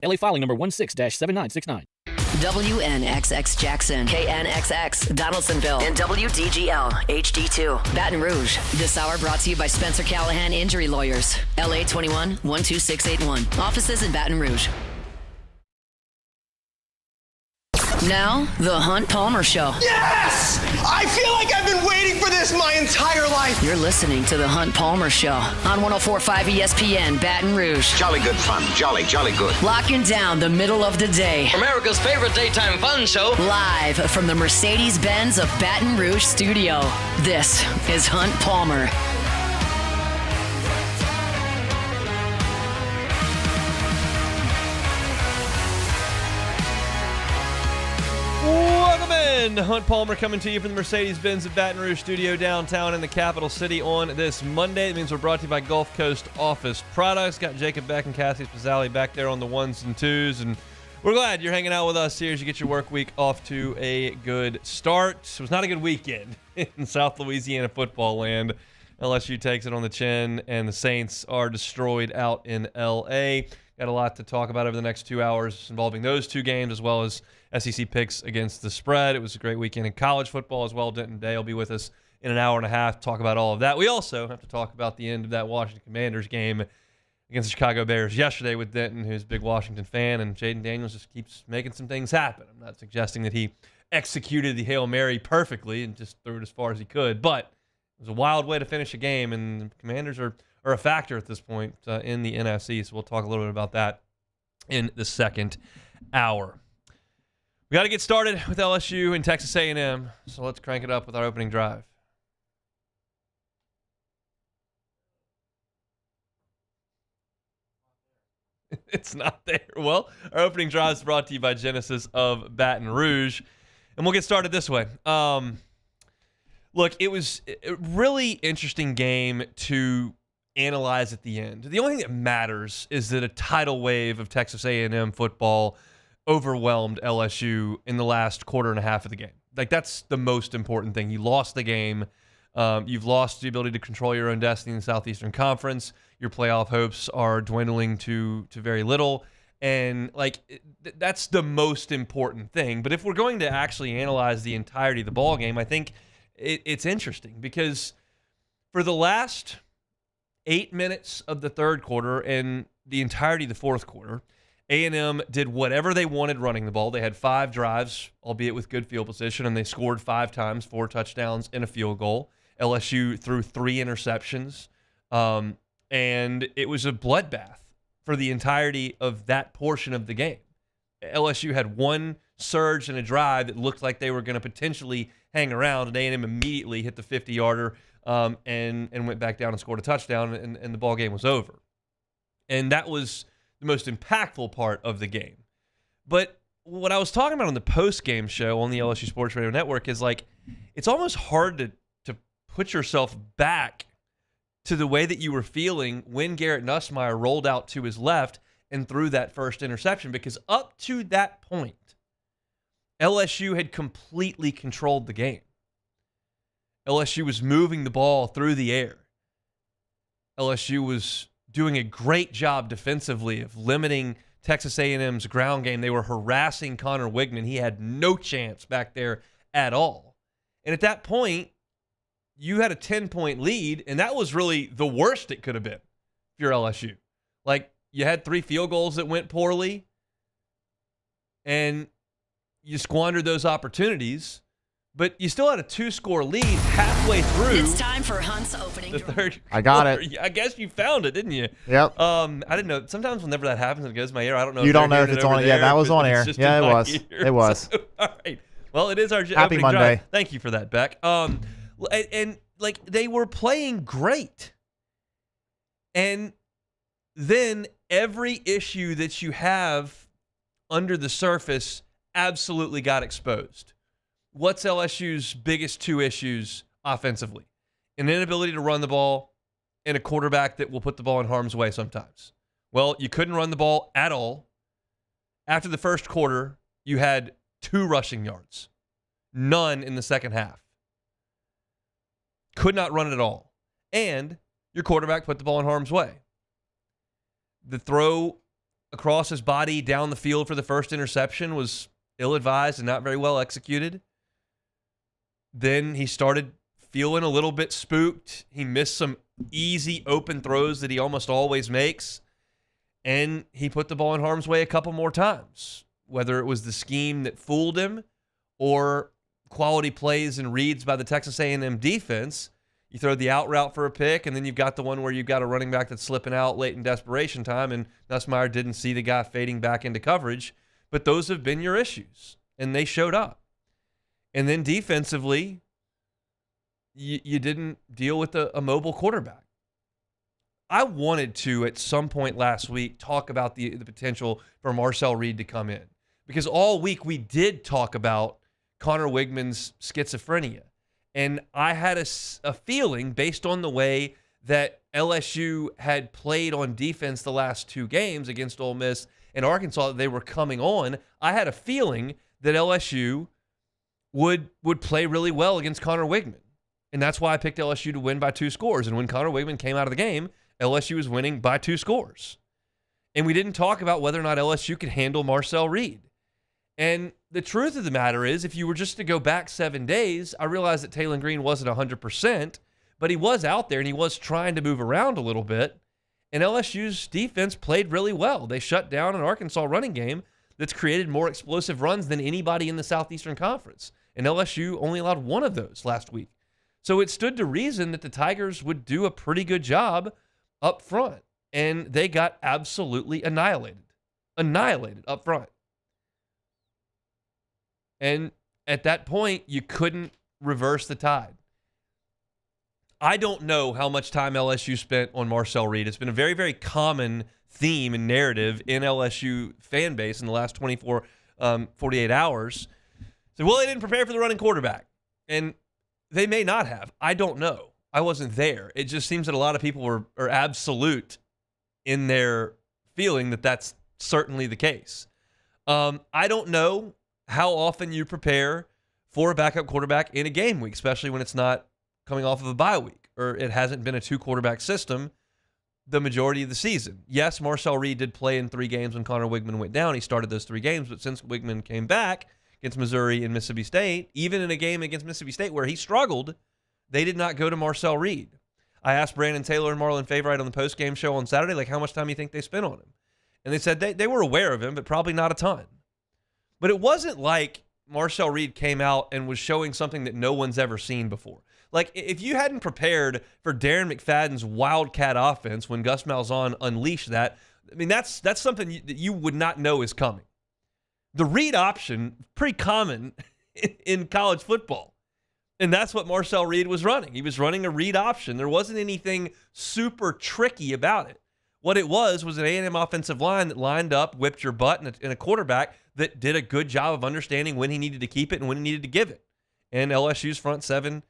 LA filing number 16-7969. WNXX Jackson, KNXX Donaldsonville, and WDGL HD2 Baton Rouge. This hour brought to you by Spencer Callahan Injury Lawyers. LA 21 12681. Offices in Baton Rouge. Now, the Hunt Palmer Show. Yes! I feel like I've been waiting for this my entire life. You're listening to the Hunt Palmer Show on 104.5 ESPN Baton Rouge. Jolly good fun. Jolly good. Locking down the middle of the day. America's favorite daytime fun show. Live from the Mercedes-Benz of Baton Rouge studio. This is Hunt Palmer. Welcome in. Hunt Palmer coming to you from the Mercedes-Benz of Baton Rouge studio downtown in the capital city on this Monday. It means we're brought to you by Gulf Coast Office Products. Got Jacob Beck and Cassie Spazzali back there on the ones and twos, and we're glad you're hanging out with us here as you get your work week off to a good start. It was not a good weekend in South Louisiana football land. LSU takes it on the chin, and the Saints are destroyed out in L.A. Got a lot to talk about over the next 2 hours involving those two games, as well as SEC picks against the spread. It was a great weekend in college football as well. Denton Day will be with us in an hour and a half to talk about all of that. We also have to talk about the end of that Washington Commanders game against the Chicago Bears yesterday with Denton, who's a big Washington fan, and Jaden Daniels just keeps making some things happen. I'm not suggesting that he executed the Hail Mary perfectly and just threw it as far as he could, but it was a wild way to finish a game, and the Commanders are a factor at this point in the NFC, so we'll talk a little bit about that in the second hour. We got to get started with LSU and Texas A&M, so let's crank it up with our opening drive. It's not there. Well, our opening drive is brought to you by Genesis of Baton Rouge, and we'll get started this way. Look, it was a really interesting game to analyze at the end. The only thing that matters is that a tidal wave of Texas A&M football overwhelmed LSU in the last quarter and a half of the game. Like, that's the most important thing. You lost the game. You've lost the ability to control your own destiny in the Southeastern Conference. Your playoff hopes are dwindling to very little. And, that's the most important thing. But if we're going to actually analyze the entirety of the ball game, I think it's interesting because for the last 8 minutes of the third quarter and the entirety of the fourth quarter, A&M did whatever they wanted running the ball. They had 5 drives, albeit with good field position, and they scored 5 times, 4 touchdowns, and a field goal. LSU threw 3 interceptions, and it was a bloodbath for the entirety of that portion of the game. LSU had one surge and a drive that looked like they were going to potentially hang around, and A&M immediately hit the 50-yarder and went back down and scored a touchdown, and the ball game was over. And that was the most impactful part of the game. But what I was talking about on the post-game show on the LSU Sports Radio Network is, it's almost hard to put yourself back to the way that you were feeling when Garrett Nussmeier rolled out to his left and threw that first interception, because up to that point, LSU had completely controlled the game. LSU was moving the ball through the air. LSU was doing a great job defensively of limiting Texas A&M's ground game. They were harassing Connor Wigman. He had no chance back there at all. And at that point, you had a 10-point lead, and that was really the worst it could have been if you're LSU. You had 3 field goals that went poorly, and you squandered those opportunities, but you still had a 2-score lead halfway through. It's time for Hunt's opening the third. I got it. I guess you found it, didn't you? Yep. I didn't know. Sometimes whenever that happens and it goes in my ear, I don't know. You don't know if it's on. Yeah, that was on air. Yeah, it was. It was. So, all right. Well, it is our Happy opening Monday. drive. Thank you for that, Beck. And they were playing great, and then every issue that you have under the surface absolutely got exposed. What's LSU's biggest 2 issues offensively? An inability to run the ball and a quarterback that will put the ball in harm's way sometimes. Well, you couldn't run the ball at all. After the first quarter, you had 2 rushing yards. None in the second half. Could not run it at all. And your quarterback put the ball in harm's way. The throw across his body down the field for the first interception was ill-advised and not very well executed. Then he started feeling a little bit spooked. He missed some easy open throws that he almost always makes. And he put the ball in harm's way a couple more times, whether it was the scheme that fooled him or quality plays and reads by the Texas A&M defense. You throw the out route for a pick, and then you've got the one where you've got a running back that's slipping out late in desperation time, and Nussmeier didn't see the guy fading back into coverage. But those have been your issues, and they showed up. And then defensively, you didn't deal with a mobile quarterback. I wanted to, at some point last week, talk about the potential for Marcel Reed to come in. Because all week we did talk about Connor Wigman's schizophrenia. And I had a feeling, based on the way that LSU had played on defense the last two games against Ole Miss and Arkansas, that they were coming on. I had a feeling that LSU would play really well against Connor Wigman. And that's why I picked LSU to win by 2 scores. And when Connor Wigman came out of the game, LSU was winning by 2 scores. And we didn't talk about whether or not LSU could handle Marcel Reed. And the truth of the matter is, if you were just to go back 7 days, I realized that Taylon Green wasn't 100%, but he was out there and he was trying to move around a little bit. And LSU's defense played really well. They shut down an Arkansas running game that's created more explosive runs than anybody in the Southeastern Conference. And LSU only allowed 1 of those last week. So it stood to reason that the Tigers would do a pretty good job up front. And they got absolutely annihilated. Annihilated up front. And at that point, you couldn't reverse the tide. I don't know how much time LSU spent on Marcel Reed. It's been a very, very common theme and narrative in LSU fan base in the last 48 hours. So, well, they didn't prepare for the running quarterback. And they may not have. I don't know. I wasn't there. It just seems that a lot of people are absolute in their feeling that that's certainly the case. I don't know how often you prepare for a backup quarterback in a game week, especially when it's not coming off of a bye week or it hasn't been a 2-quarterback system the majority of the season. Yes, Marcel Reed did play in 3 games when Connor Wigman went down. He started those 3 games, but since Wigman came back against Missouri and Mississippi State, even in a game against Mississippi State where he struggled, they did not go to Marcel Reed. I asked Brandon Taylor and Marlon Favorite on the post-game show on Saturday, like, how much time do you think they spent on him? And they said they were aware of him, but probably not a ton. But it wasn't like Marcel Reed came out and was showing something that no one's ever seen before. Like, if you hadn't prepared for Darren McFadden's Wildcat offense when Gus Malzahn unleashed that, I mean, that's something that you would not know is coming. The read option, pretty common in college football. And that's what Marcel Reed was running. He was running a read option. There wasn't anything super tricky about it. What it was an A&M offensive line that lined up, whipped your butt, and a quarterback that did a good job of understanding when he needed to keep it and when he needed to give it. And LSU's front 7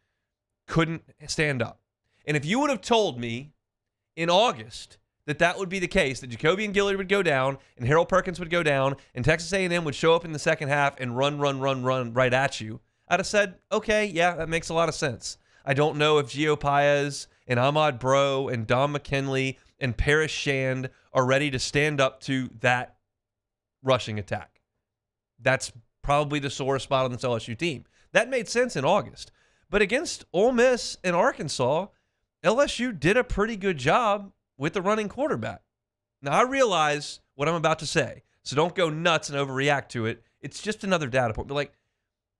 couldn't stand up. And if you would have told me in August that would be the case, that Jacoby and Gillard would go down and Harold Perkins would go down and Texas A&M would show up in the second half and run right at you, I'd have said, okay, yeah, that makes a lot of sense. I don't know if Gio Paez and Ahmad Bro and Don McKinley and Paris Shand are ready to stand up to that rushing attack. That's probably the sore spot on this LSU team. That made sense in August. But against Ole Miss and Arkansas, LSU did a pretty good job with the running quarterback. Now, I realize what I'm about to say, so don't go nuts and overreact to it. It's just another data point. But, like,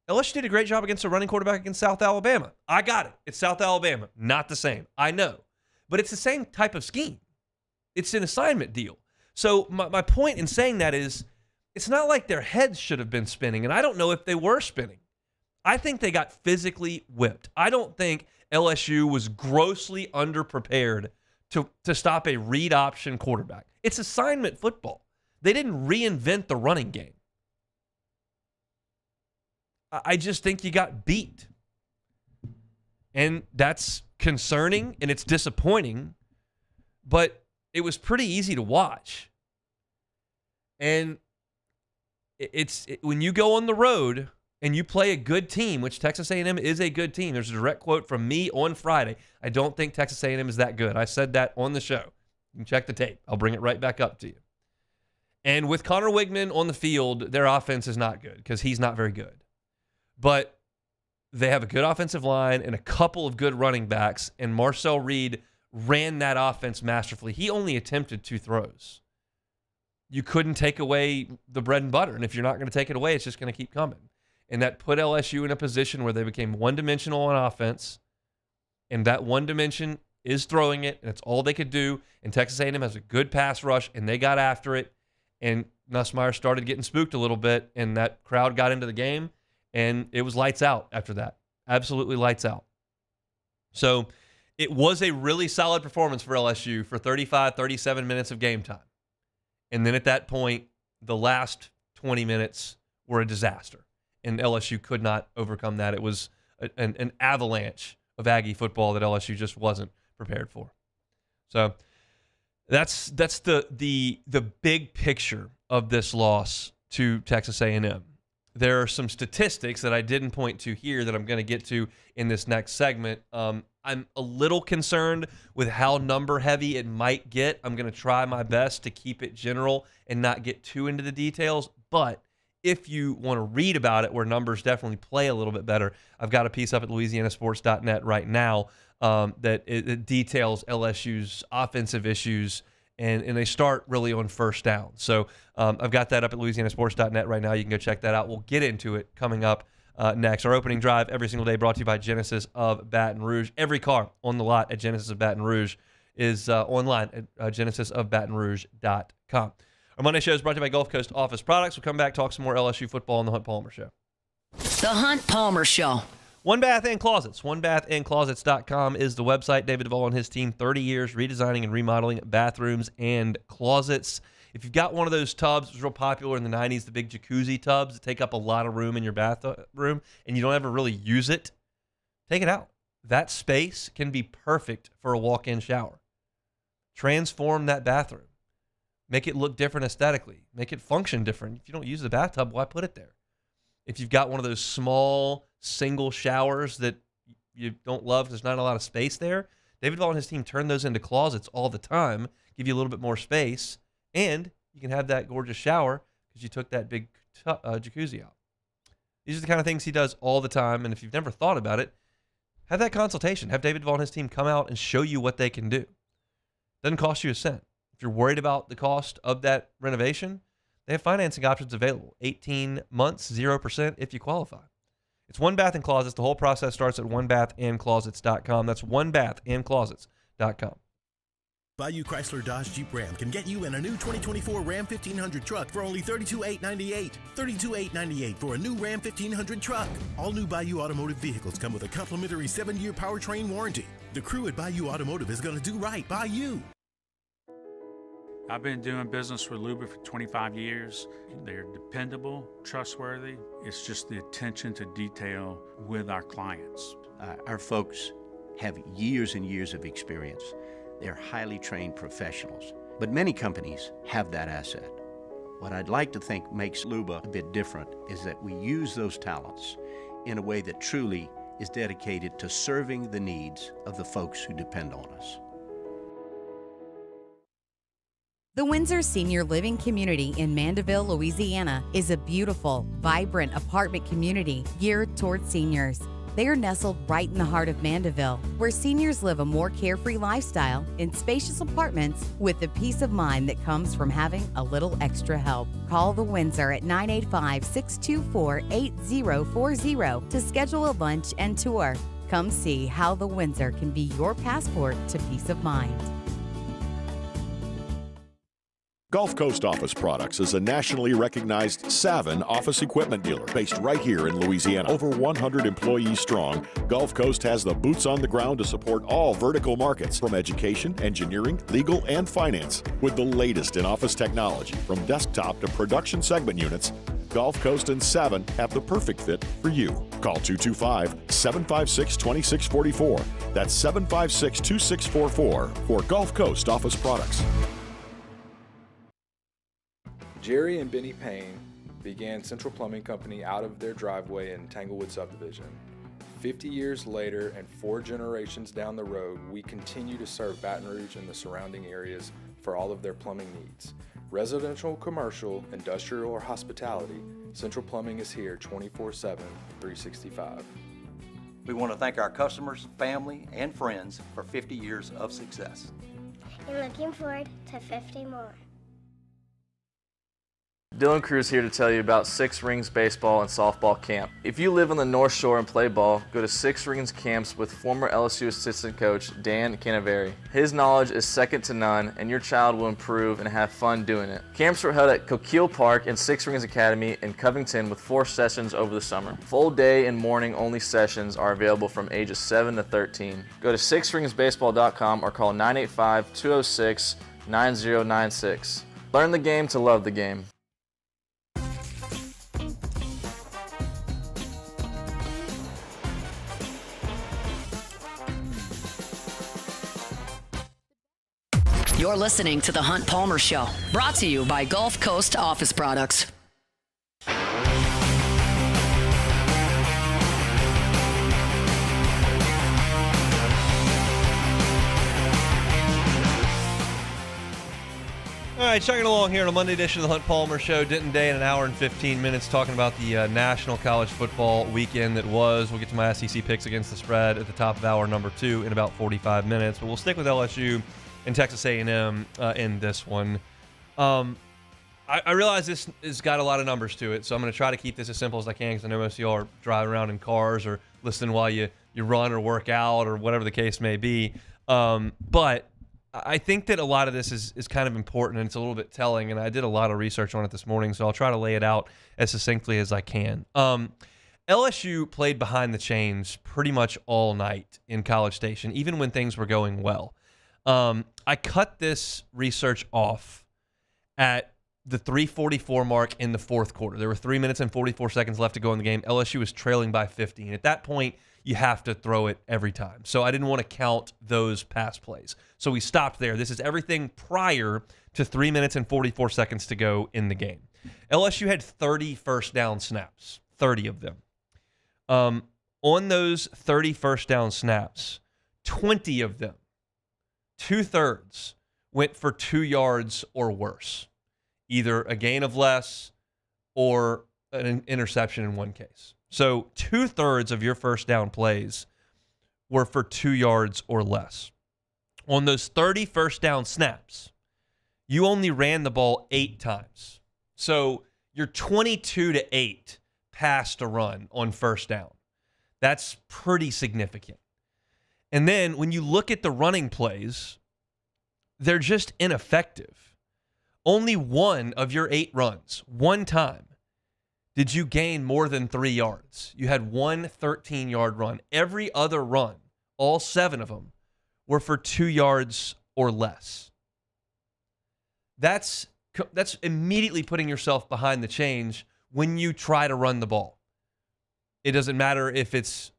LSU did a great job against a running quarterback against South Alabama. I got it. It's South Alabama. Not the same. I know. But it's the same type of scheme. It's an assignment deal. So my point in saying that is, it's not like their heads should have been spinning, and I don't know if they were spinning. I think they got physically whipped. I don't think LSU was grossly underprepared to stop a read option quarterback. It's assignment football. They didn't reinvent the running game. I just think you got beat. And that's concerning and it's disappointing, but it was pretty easy to watch. And when you go on the road and you play a good team, which Texas A&M is a good team. There's a direct quote from me on Friday. I don't think Texas A&M is that good. I said that on the show. You can check the tape. I'll bring it right back up to you. And with Connor Wigman on the field, their offense is not good because he's not very good. But they have a good offensive line and a couple of good running backs, and Marcel Reed ran that offense masterfully. He only attempted 2 throws. You couldn't take away the bread and butter, and if you're not going to take it away, it's just going to keep coming. And that put LSU in a position where they became one-dimensional on offense, and that one dimension is throwing it, and it's all they could do. And Texas A&M has a good pass rush, and they got after it, and Nussmeier started getting spooked a little bit, and that crowd got into the game, and it was lights out after that. Absolutely lights out. So it was a really solid performance for LSU for 35, 37 minutes of game time. And then at that point, the last 20 minutes were a disaster, and LSU could not overcome that. It was an avalanche of Aggie football that LSU just wasn't prepared for. So that's the big picture of this loss to Texas A&M. There are some statistics that I didn't point to here that I'm going to get to in this next segment. I'm a little concerned with how number heavy it might get. I'm going to try my best to keep it general and not get too into the details. But if you want to read about it where numbers definitely play a little bit better, I've got a piece up at louisianasports.net right now that it details LSU's offensive issues, and they start really on first down. So I've got that up at louisianasports.net right now. You can go check that out. We'll get into it coming up next. Our opening drive every single day brought to you by Genesis of Baton Rouge. Every car on the lot at Genesis of Baton Rouge is online at genesisofbatonrouge.com. Our Monday show is brought to you by Gulf Coast Office Products. We'll come back, talk some more LSU football on the Hunt Palmer Show. The Hunt Palmer Show. One Bath and Closets. OneBathAndClosets.com is the website. David Duvall and his team, 30 years redesigning and remodeling bathrooms and closets. If you've got one of those tubs, it was real popular in the 90s, the big jacuzzi tubs that take up a lot of room in your bathroom, and you don't ever really use it, take it out. That space can be perfect for a walk-in shower. Transform that bathroom. Make it look different aesthetically. Make it function different. If you don't use the bathtub, why put it there? If you've got one of those small single showers that you don't love, there's not a lot of space there, David Ball and his team turn those into closets all the time, give you a little bit more space, and you can have that gorgeous shower because you took that big jacuzzi out. These are the kind of things he does all the time, and if you've never thought about it, have that consultation. Have David Ball and his team come out and show you what they can do. Doesn't cost you a cent. If you're worried about the cost of that renovation, they have financing options available. 18 months, 0% if you qualify. It's One Bath and Closets. The whole process starts at onebathandclosets.com. That's onebathandclosets.com. Bayou Chrysler Dodge Jeep Ram can get you in a new 2024 Ram 1500 truck for only $32,898. $32,898 for a new Ram 1500 truck. All new Bayou Automotive vehicles come with a complimentary 7-year powertrain warranty. The crew at Bayou Automotive is going to do right by you. I've been doing business with Luba for 25 years. They're dependable, trustworthy. It's just the attention to detail with our clients. Our folks have years and years of experience. They're highly trained professionals, but many companies have that asset. What I'd like to think makes Luba a bit different is that we use those talents in a way that truly is dedicated to serving the needs of the folks who depend on us. The Windsor Senior Living Community in Mandeville, Louisiana is a beautiful, vibrant apartment community geared toward seniors. They are nestled right in the heart of Mandeville, where seniors live a more carefree lifestyle in spacious apartments with the peace of mind that comes from having a little extra help. Call the Windsor at 985-624-8040 to schedule a lunch and tour. Come see how the Windsor can be your passport to peace of mind. Gulf Coast Office Products is a nationally recognized Savin office equipment dealer based right here in Louisiana. Over 100 employees strong, Gulf Coast has the boots on the ground to support all vertical markets, from education, engineering, legal, and finance. With the latest in office technology, from desktop to production segment units, Gulf Coast and Savin have the perfect fit for you. Call 225-756-2644. That's 756-2644 for Gulf Coast Office Products. Jerry and Benny Payne began Central Plumbing Company out of their driveway in Tanglewood Subdivision. 50 years later and 4 generations down the road, we continue to serve Baton Rouge and the surrounding areas for all of their plumbing needs. Residential, commercial, industrial, or hospitality, Central Plumbing is here 24/7, 365. We want to thank our customers, family, and friends for 50 years of success. And looking forward to 50 more. Dylan Cruz here to tell you about Six Rings Baseball and Softball Camp. If you live on the North Shore and play ball, go to Six Rings Camps with former LSU assistant coach Dan Canaveri. His knowledge is second to none, and your child will improve and have fun doing it. Camps are held at Coquille Park and Six Rings Academy in Covington with 4 sessions over the summer. Full day and morning only sessions are available from ages 7 to 13. Go to sixringsbaseball.com or call 985-206-9096. Learn the game to love the game. You're listening to The Hunt Palmer Show, brought to you by Gulf Coast Office Products. All right, chugging along here on a Monday edition of the Hunt Palmer Show. Denton Day in an hour and 15 minutes talking about the National College Football weekend that was. We'll get to my SEC picks against the spread at the top of hour number 2 in about 45 minutes. But we'll stick with LSU and Texas A&M in this one. I realize this has got a lot of numbers to it, so I'm going to try to keep this as simple as I can because I know most of y'all are driving around in cars or listening while you run or work out or whatever the case may be. But I think that a lot of this is kind of important and it's a little bit telling, and I did a lot of research on it this morning, so I'll try to lay it out as succinctly as I can. LSU played behind the chains pretty much all night in College Station, even when things were going well. I cut this research off at the 3:44 mark in the fourth quarter. There were 3 minutes and 44 seconds left to go in the game. LSU was trailing by 50. And at that point, you have to throw it every time. So I didn't want to count those pass plays. So we stopped there. This is everything prior to 3 minutes and 44 seconds to go in the game. LSU had 30 first down snaps, 30 of them. On those 30 first down snaps, 20 of them, 2/3, went for 2 yards or worse, either a gain of less or an interception in one case. So 2/3 of your first down plays were for 2 yards or less. On those 30 first down snaps, you only ran the ball 8 times. So you're 22-8 pass to run on first down. That's pretty significant. And then when you look at the running plays, they're just ineffective. Only one of your 8 runs, one time, did you gain more than 3 yards. You had one 13-yard run. Every other run, all 7 of them, were for 2 yards or less. That's immediately putting yourself behind the chains when you try to run the ball. It doesn't matter if it's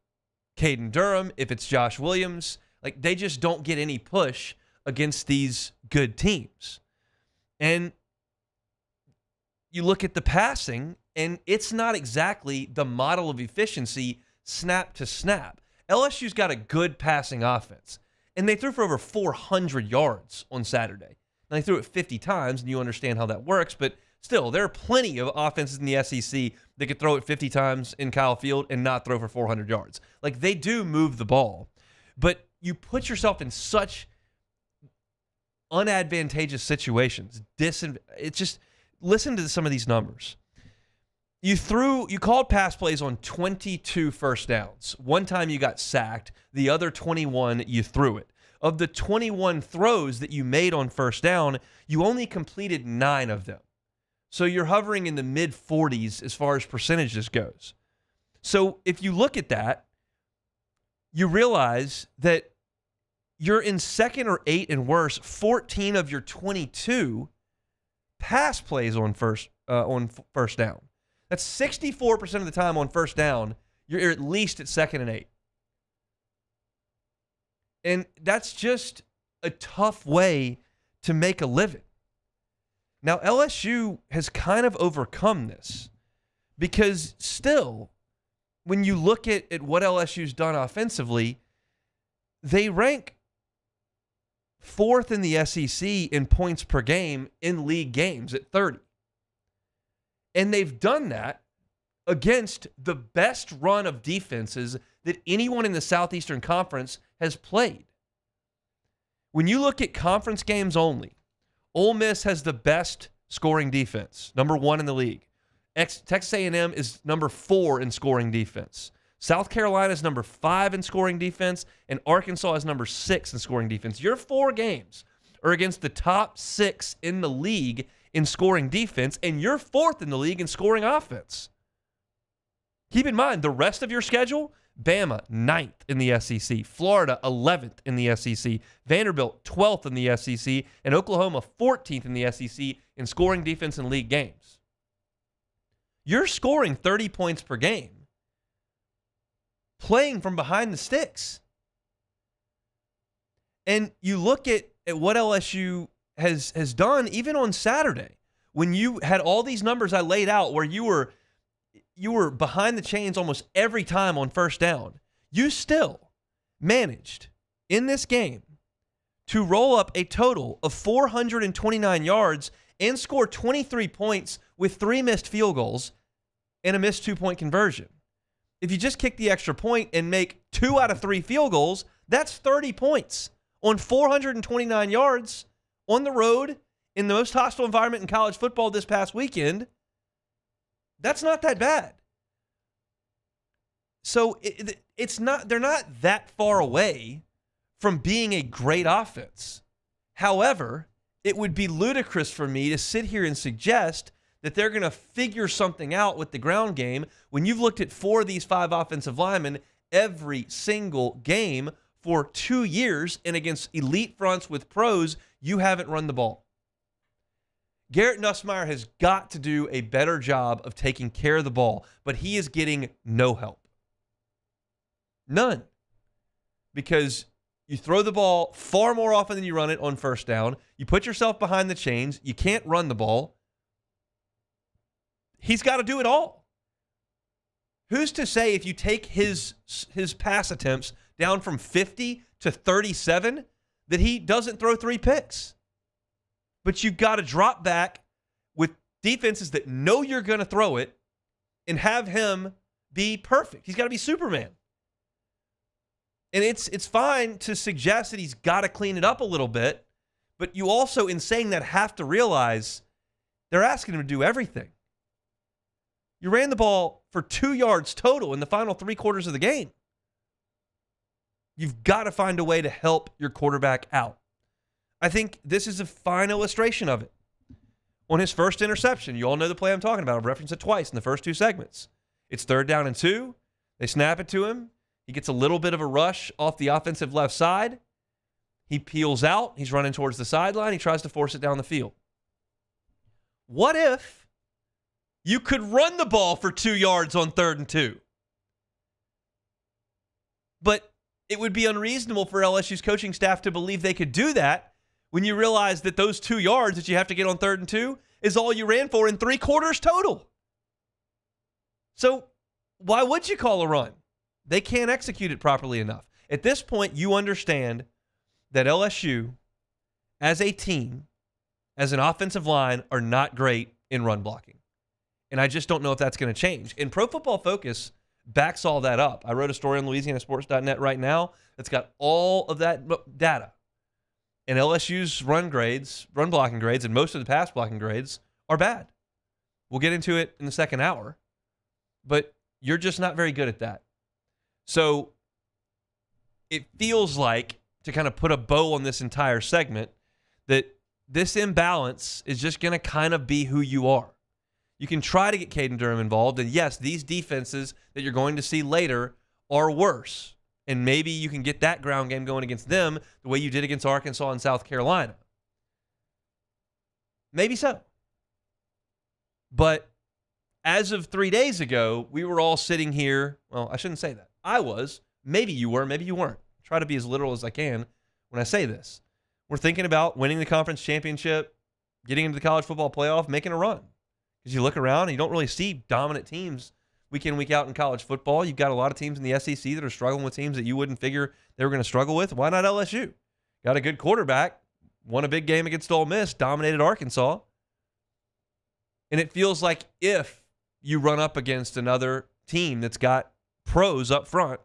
Caden Durham, if it's Josh Williams. Like, they just don't get any push against these good teams. And you look at the passing, and it's not exactly the model of efficiency snap to snap. LSU's got a good passing offense, and they threw for over 400 yards on Saturday. Now, they threw it 50 times, and you understand how that works, but still, there are plenty of offenses in the SEC that could throw it 50 times in Kyle Field and not throw for 400 yards. Like, they do move the ball, but you put yourself in such unadvantageous situations. It's just, listen to some of these numbers. You called pass plays on 22 first downs. One time you got sacked. The other 21, you threw it. Of the 21 throws that you made on first down, you only completed 9 of them. So you're hovering in the mid-40s as far as percentages goes. So if you look at that, you realize that you're in second or 8 and worse, 14 of your 22 pass plays on first down. That's 64% of the time on first down, you're at least at second and 8. And that's just a tough way to make a living. Now, LSU has kind of overcome this because still, when you look at what LSU's done offensively, they rank 4th in the SEC in points per game in league games at 30. And they've done that against the best run of defenses that anyone in the Southeastern Conference has played. When you look at conference games only, Ole Miss has the best scoring defense, number 1 in the league. Texas A&M is number 4 in scoring defense. South Carolina is number 5 in scoring defense, and Arkansas is number 6 in scoring defense. Your 4 games are against the top 6 in the league in scoring defense, and you're 4th in the league in scoring offense. Keep in mind, the rest of your schedule, Bama, 9th in the SEC. Florida, 11th in the SEC. Vanderbilt, 12th in the SEC. And Oklahoma, 14th in the SEC in scoring defense in league games. You're scoring 30 points per game, playing from behind the sticks. And you look at what LSU has done, even on Saturday, when you had all these numbers I laid out where you were behind the chains almost every time on first down, you still managed in this game to roll up a total of 429 yards and score 23 points with 3 missed field goals and a missed 2-point conversion. If you just kick the extra point and make 2 out of 3 field goals, that's 30 points on 429 yards on the road in the most hostile environment in college football this past weekend. That's not that bad. So they're not that far away from being a great offense. However, it would be ludicrous for me to sit here and suggest that they're going to figure something out with the ground game when you've looked at 4 of these 5 offensive linemen every single game for 2 years, and against elite fronts with pros, you haven't run the ball. Garrett Nussmeier has got to do a better job of taking care of the ball, but he is getting no help. None. Because you throw the ball far more often than you run it on first down. You put yourself behind the chains. You can't run the ball. He's got to do it all. Who's to say if you take his pass attempts down from 50 to 37 that he doesn't throw 3 picks? But you've got to drop back with defenses that know you're going to throw it and have him be perfect. He's got to be Superman. And it's fine to suggest that he's got to clean it up a little bit, but you also, in saying that, have to realize they're asking him to do everything. You ran the ball for 2 yards total in the final 3 quarters of the game. You've got to find a way to help your quarterback out. I think this is a fine illustration of it. On his first interception, you all know the play I'm talking about. I've referenced it twice in the first 2 segments. It's 3rd down and 2. They snap it to him. He gets a little bit of a rush off the offensive left side. He peels out. He's running towards the sideline. He tries to force it down the field. What if you could run the ball for 2 yards on 3rd and 2? But it would be unreasonable for LSU's coaching staff to believe they could do that when you realize that those 2 yards that you have to get on 3rd and 2 is all you ran for in 3 quarters total. So why would you call a run? They can't execute it properly enough. At this point, you understand that LSU, as a team, as an offensive line, are not great in run blocking. And I just don't know if that's going to change. And Pro Football Focus backs all that up. I wrote a story on LouisianaSports.net right now that's got all of that data. And LSU's run blocking grades, and most of the pass blocking grades are bad. We'll get into it in the second hour. But you're just not very good at that. So it feels like, to kind of put a bow on this entire segment, that this imbalance is just going to kind of be who you are. You can try to get Caden Durham involved, and yes, these defenses that you're going to see later are worse. And maybe you can get that ground game going against them the way you did against Arkansas and South Carolina. Maybe so. But as of 3 days ago, we were all sitting here. Well, I shouldn't say that. I was. Maybe you were. Maybe you weren't. Try to be as literal as I can when I say this. We're thinking about winning the conference championship, getting into the college football playoff, making a run. Because you look around and you don't really see dominant teams week in, week out in college football. You've got a lot of teams in the SEC that are struggling with teams that you wouldn't figure they were going to struggle with. Why not LSU? got a good quarterback, won a big game against Ole Miss, dominated Arkansas. And it feels like if you run up against another team that's got pros up front,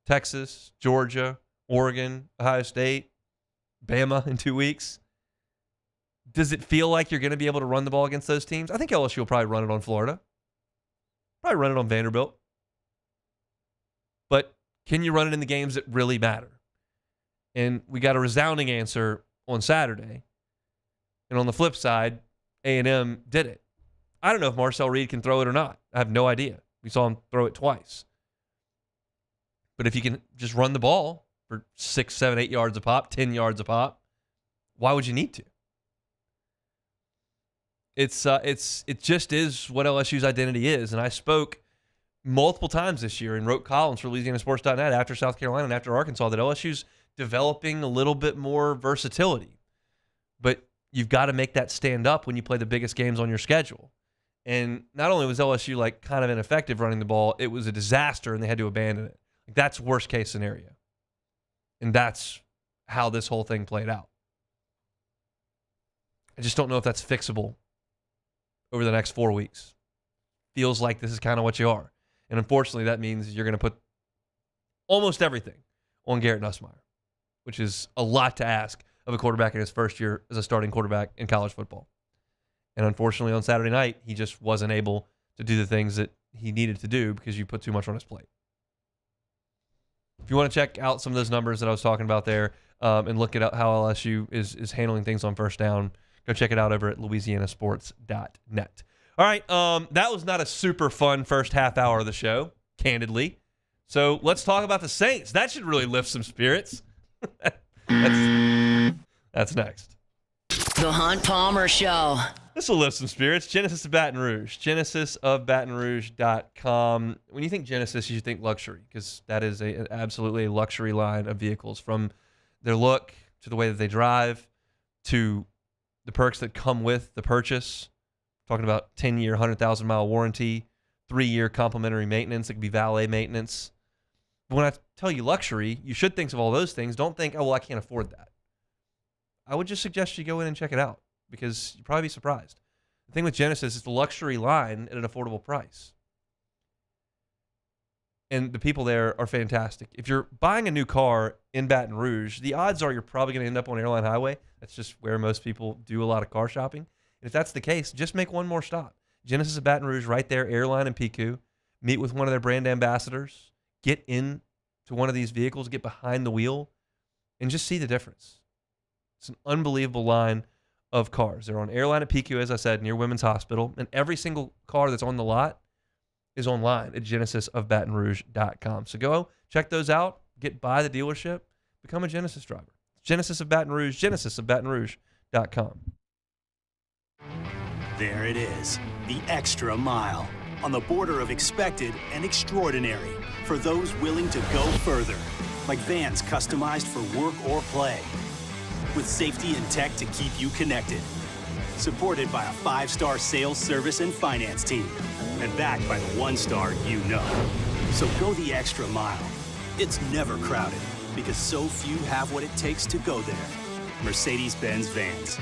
Texas, Georgia, Oregon, Ohio State, Bama in 2 weeks, does it feel like you're going to be able to run the ball against those teams? I think LSU will probably run it on Florida. Probably run it on Vanderbilt. But can you run it in the games that really matter? And we got a resounding answer on Saturday. And on the flip side, A&M did it. I don't know if Marcel Reed can throw it or not. I have no idea. We saw him throw it twice. But if you can just run the ball for 6, 7, 8 yards a pop, 10 yards a pop, why would you need to? It just is what LSU's identity is. And I spoke multiple times this year and wrote columns for LouisianaSports.net after South Carolina and after Arkansas that LSU's developing a little bit more versatility. But you've got to make that stand up when you play the biggest games on your schedule. And not only was LSU like kind of ineffective running the ball, it was a disaster and they had to abandon it. Like, that's worst case scenario. And that's how this whole thing played out. I just don't know if that's fixable over the next 4 weeks. Feels like this is kind of what you are. And unfortunately, that means you're going to put almost everything on Garrett Nussmeier, which is a lot to ask of a quarterback in his first year as a starting quarterback in college football. And unfortunately, on Saturday night, he just wasn't able to do the things that he needed to do because you put too much on his plate. If you want to check out some of those numbers that I was talking about there and look at how LSU is handling things on first down, go check it out over at LouisianaSports.net. All right, that was not a super fun first half hour of the show, candidly. So let's talk about the Saints. That should really lift some spirits. That's next. The Hunt Palmer Show. This will lift some spirits. Genesis of Baton Rouge. GenesisofBatonRouge.com. When you think Genesis, you should think luxury, because that is absolutely a luxury line of vehicles, from their look to the way that they drive to the perks that come with the purchase. Talking about 10-year, 100,000-mile warranty, 3-year complimentary maintenance. It could be valet maintenance. But when I tell you luxury, you should think of all those things. Don't think, oh, well, I can't afford that. I would just suggest you go in and check it out, because you'll probably be surprised. The thing with Genesis is the luxury line at an affordable price. And the people there are fantastic. If you're buying a new car in Baton Rouge, the odds are you're probably going to end up on Airline Highway. That's just where most people do a lot of car shopping. And if that's the case, just make one more stop. Genesis of Baton Rouge, right there, Airline and PQ. Meet with one of their brand ambassadors. Get into one of these vehicles, get behind the wheel, and just see the difference. It's an unbelievable line of cars. They're on Airline at PQ, as I said, near Women's Hospital. And every single car that's on the lot is online at GenesisofBatonRouge.com. So go check those out. Get by the dealership. Become a Genesis driver. Genesis of Baton Rouge, GenesisofBatonRouge.com. There it is, the extra mile, on the border of expected and extraordinary, for those willing to go further, like vans customized for work or play, with safety and tech to keep you connected, supported by a 5-star sales, service, and finance team, and backed by the 1-star you know. So go the extra mile. It's never crowded, because so few have what it takes to go there. Mercedes-Benz Vans.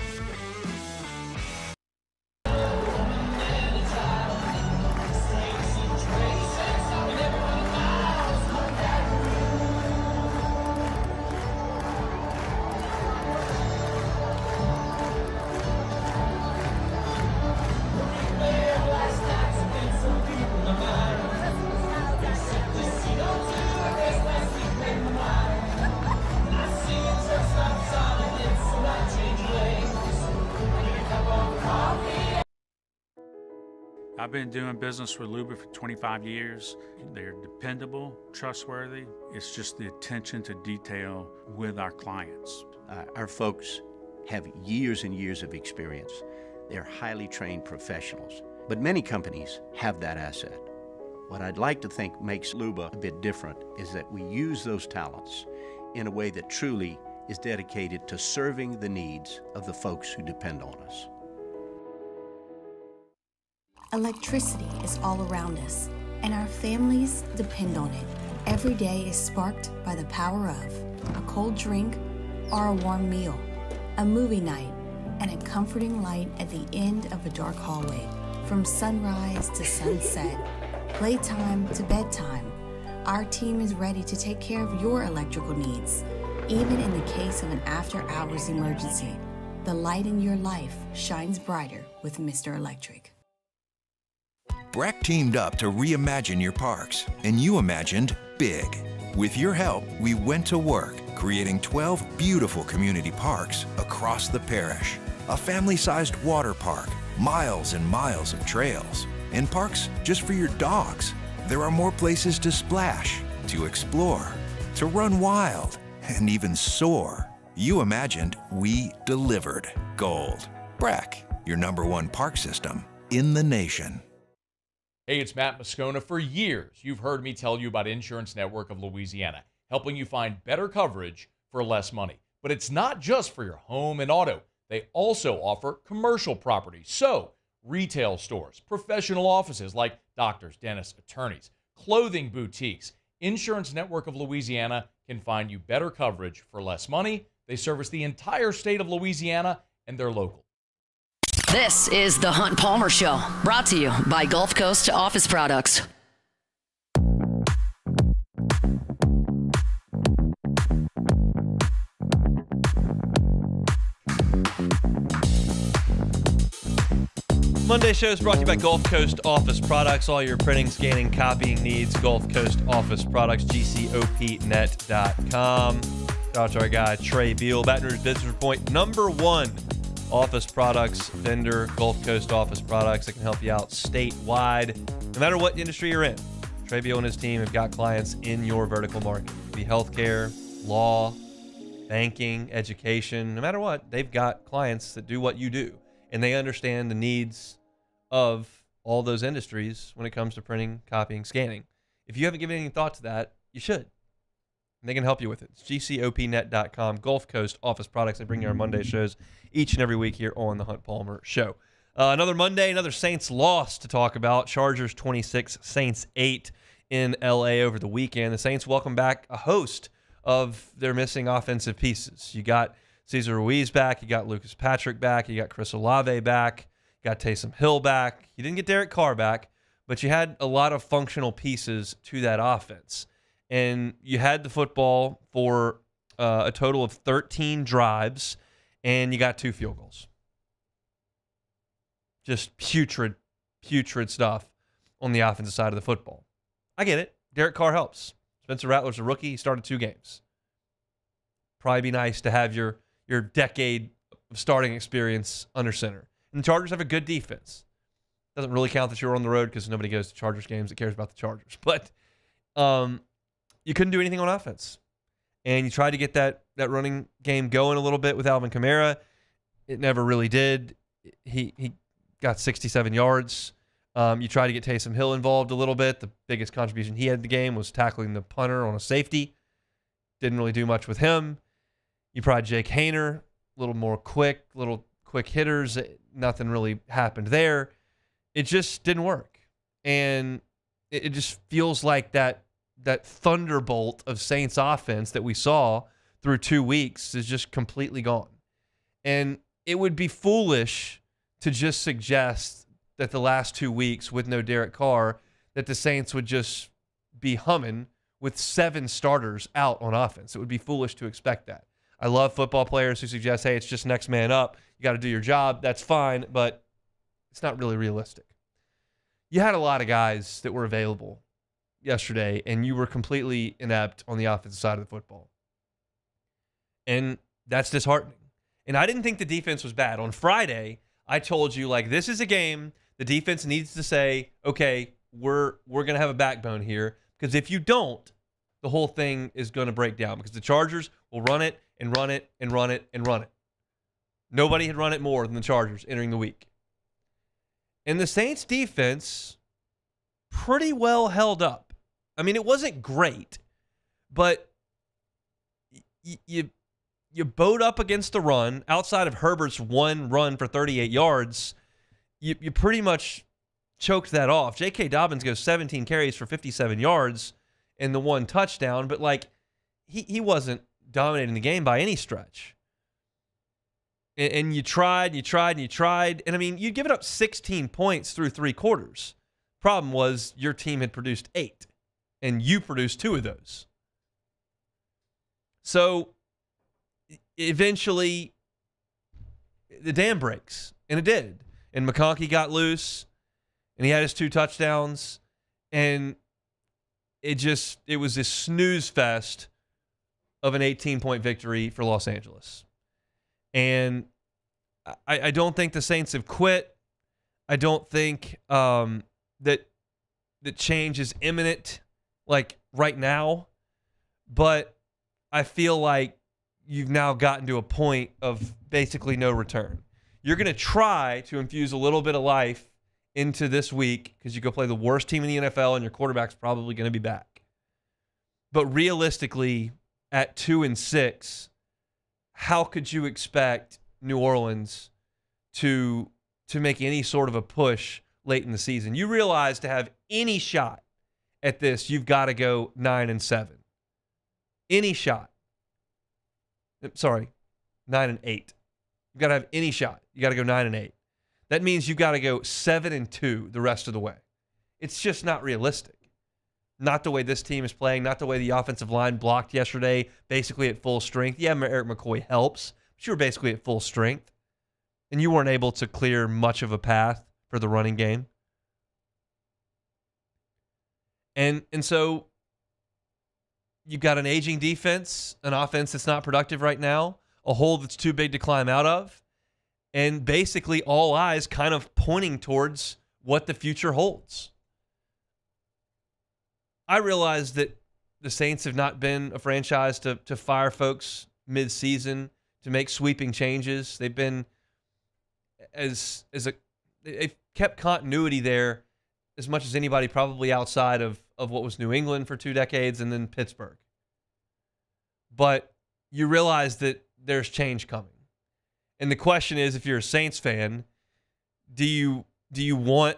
I've been doing business with Luba for 25 years. They're dependable, trustworthy. It's just the attention to detail with our clients. Our folks have years and years of experience. They're highly trained professionals. But many companies have that asset. What I'd like to think makes Luba a bit different is that we use those talents in a way that truly is dedicated to serving the needs of the folks who depend on us. Electricity is all around us, and our families depend on it. Every day is sparked by the power of a cold drink are a warm meal, a movie night, and a comforting light at the end of a dark hallway. From sunrise to sunset, playtime to bedtime, our team is ready to take care of your electrical needs. Even in the case of an after-hours emergency, the light in your life shines brighter with Mr. Electric. Breck teamed up to reimagine your parks, and you imagined big. With your help, we went to work, creating 12 beautiful community parks across the parish. A family-sized water park, miles and miles of trails, and parks just for your dogs. There are more places to splash, to explore, to run wild, and even soar. You imagined, we delivered. Gold. Breck, your #1 park system in the nation. Hey, it's Matt Moscona. For years, you've heard me tell you about Insurance Network of Louisiana, helping you find better coverage for less money. But it's not just for your home and auto. They also offer commercial property. So, retail stores, professional offices like doctors, dentists, attorneys, clothing boutiques. Insurance Network of Louisiana can find you better coverage for less money. They service the entire state of Louisiana, and they're local. This is the Hunt Palmer Show, brought to you by Gulf Coast Office Products. Monday show is brought to you by Gulf Coast Office Products. All your printing, scanning, copying needs, Gulf Coast Office Products, GCOPnet.com. Shout out to our guy, Trey Beal, Baton Rouge Business Report, #1 office products vendor, Gulf Coast Office Products, that can help you out statewide, no matter what industry you're in. Trey Beal and his team have got clients in your vertical market. It could be healthcare, law, banking, education, no matter what, they've got clients that do what you do. And they understand the needs of all those industries when it comes to printing, copying, scanning. If you haven't given any thought to that, you should. And they can help you with it. It's GCOPnet.com, Gulf Coast Office Products. They bring you our Monday shows each and every week here on the Hunt Palmer Show. Another Monday, another Saints loss to talk about. Chargers 26, Saints 8 in L.A. over the weekend. The Saints welcome back a host of their missing offensive pieces. You got Cesar Ruiz back. You got Lucas Patrick back. You got Chris Olave back. You got Taysom Hill back. You didn't get Derek Carr back, but you had a lot of functional pieces to that offense. And you had the football for a total of 13 drives, and you got 2 field goals. Just putrid stuff on the offensive side of the football. I get it. Derek Carr helps. Spencer Rattler's a rookie. He started 2 games. Probably be nice to have your decade of starting experience under center. And the Chargers have a good defense. Doesn't really count that you're on the road because nobody goes to Chargers games that cares about the Chargers. But you couldn't do anything on offense. And you tried to get that running game going a little bit with Alvin Kamara. It never really did. He got 67 yards. You tried to get Taysom Hill involved a little bit. The biggest contribution he had in the game was tackling the punter on a safety. Didn't really do much with him. You tried Jake Haener, a little more quick hitters. Nothing really happened there. It just didn't work. And it just feels like that thunderbolt of Saints offense that we saw through 2 weeks is just completely gone. And it would be foolish to just suggest that the last 2 weeks with no Derek Carr, that the Saints would just be humming with 7 starters out on offense. It would be foolish to expect that. I love football players who suggest, hey, it's just next man up. You got to do your job. That's fine, but it's not really realistic. You had a lot of guys that were available yesterday, and you were completely inept on the offensive side of the football. And that's disheartening. And I didn't think the defense was bad. On Friday, I told you, like, this is a game the defense needs to say, okay, we're going to have a backbone here, because if you don't, the whole thing is going to break down, because the Chargers will run it and run it and run it and run it. Nobody had run it more than the Chargers entering the week. And the Saints defense pretty well held up. I mean, it wasn't great, but you bowed up against the run. Outside of Herbert's one run for 38 yards, you pretty much choked that off. J.K. Dobbins goes 17 carries for 57 yards and the 1 touchdown, but like he wasn't dominating the game by any stretch. And you tried. And, I mean, you'd given up 16 points through 3 quarters. Problem was your team had produced 8, and you produced 2 of those. So eventually the dam breaks, and it did. And McConkey got loose, and he had his 2 touchdowns, and it was this snooze fest of an 18-point victory for Los Angeles. And I don't think the Saints have quit. I don't think that change is imminent, like right now. But I feel like you've now gotten to a point of basically no return. You're going to try to infuse a little bit of life into this week because you go play the worst team in the NFL and your quarterback's probably going to be back. But realistically, at 2-6, how could you expect New Orleans to make any sort of a push late in the season? You realize to have any shot at this, you've got to go 9-7. Any shot. Sorry, 9-8. You've got to have any shot. You got to go 9-8. That means you've got to go 7-2 the rest of the way. It's just not realistic. Not the way this team is playing, not the way the offensive line blocked yesterday, basically at full strength. Yeah, Eric McCoy helps, but you were basically at full strength. And you weren't able to clear much of a path for the running game. And so you've got an aging defense, an offense that's not productive right now, a hole that's too big to climb out of, and basically all eyes kind of pointing towards what the future holds. I realize that the Saints have not been a franchise to fire folks mid-season, to make sweeping changes. They've been they've kept continuity there as much as anybody probably outside of what was New England for 2 decades and then Pittsburgh. But you realize that there's change coming. And the question is, if you're a Saints fan, do you want